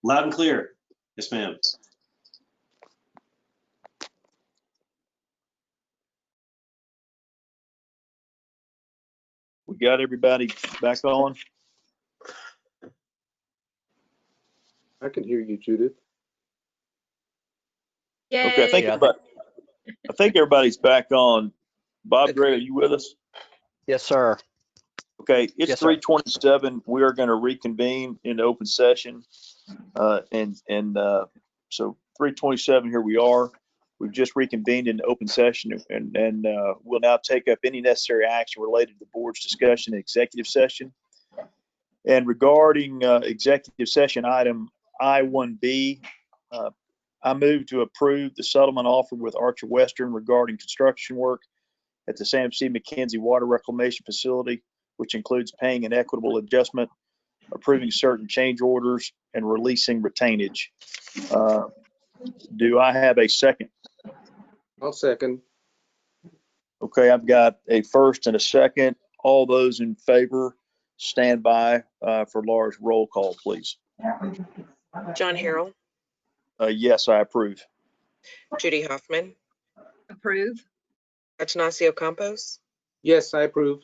Loud and clear. Yes, ma'am. We got everybody back on? I can hear you, Judith. Yay. Okay, I think everybody's back on. Bob Gray, are you with us? Yes, sir. Okay, it's Yes, sir. 3:27. We are going to reconvene in open session. So 3:27, here we are. We've just reconvened in open session and we'll now take up any necessary action related to the board's discussion in executive session. And regarding executive session item I-1B, I move to approve the settlement offer with Archer Western regarding construction work at the Sam C. McKenzie Water Reclamation Facility, which includes paying an equitable adjustment, approving certain change orders, and releasing retainage. Do I have a second? I'll second. Okay, I've got a first and a second. All those in favor, stand by for Laura's roll call, please. John Harrell, Yes, I approve. Judy Hoffman, Approve. Ignacio Campos, Yes, I approve.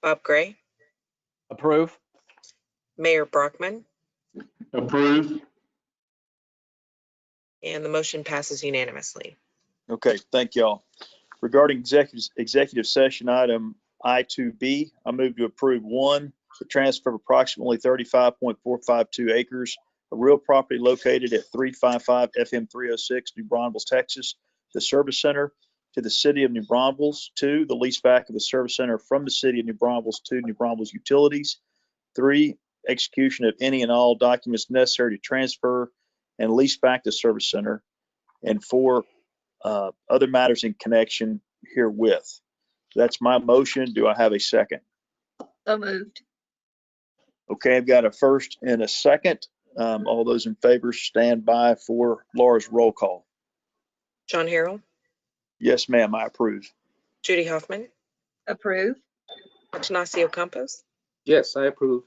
Bob Gray, Approve. Mayor Brockman, Approve. and the motion passes unanimously. Okay, thank y'all. Regarding executive session item I-2B, I move to approve one, the transfer of approximately 35.452 acres of real property located at 355 FM 306 New Braunfels, Texas, the service center to the city of New Braunfels. Two, the lease back of the service center from the city of New Braunfels to New Braunfels Utilities. Three, execution of any and all documents necessary to transfer and lease back the service center. And four, other matters in connection herewith. That's my motion. Do I have a second? So moved. Okay, I've got a first and a second. All those in favor stand by for Laura's roll call. John Harrell, Yes, ma'am, I approve. Judy Hoffman, Approve. Ignacio Campos, Yes, I approve.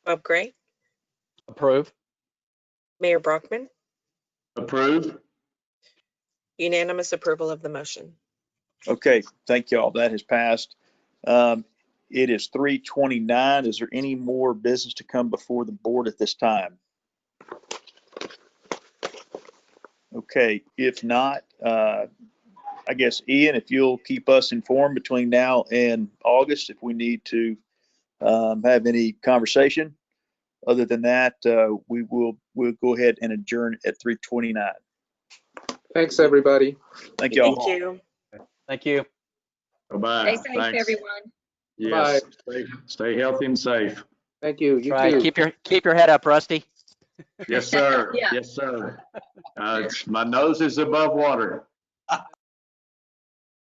Bob Gray, Approve. Mayor Brockman, Approve. unanimous approval of the motion. Okay, thank y'all. That has passed. It is 3:29. Is there any more business to come before the board at this time? Okay, if not, I guess, Ian, if you'll keep us informed between now and August, if we need to have any conversation. Other than that, we'll go ahead and adjourn at 3:29. Thanks, everybody. Thank y'all. Thank you. Thank you. Bye-bye. Stay safe, Thanks. everyone. Yes. Stay healthy and safe. Thank you. You Try too. keep your head up, Rusty. Yes, sir. Yeah. Yes, sir. My nose is above water.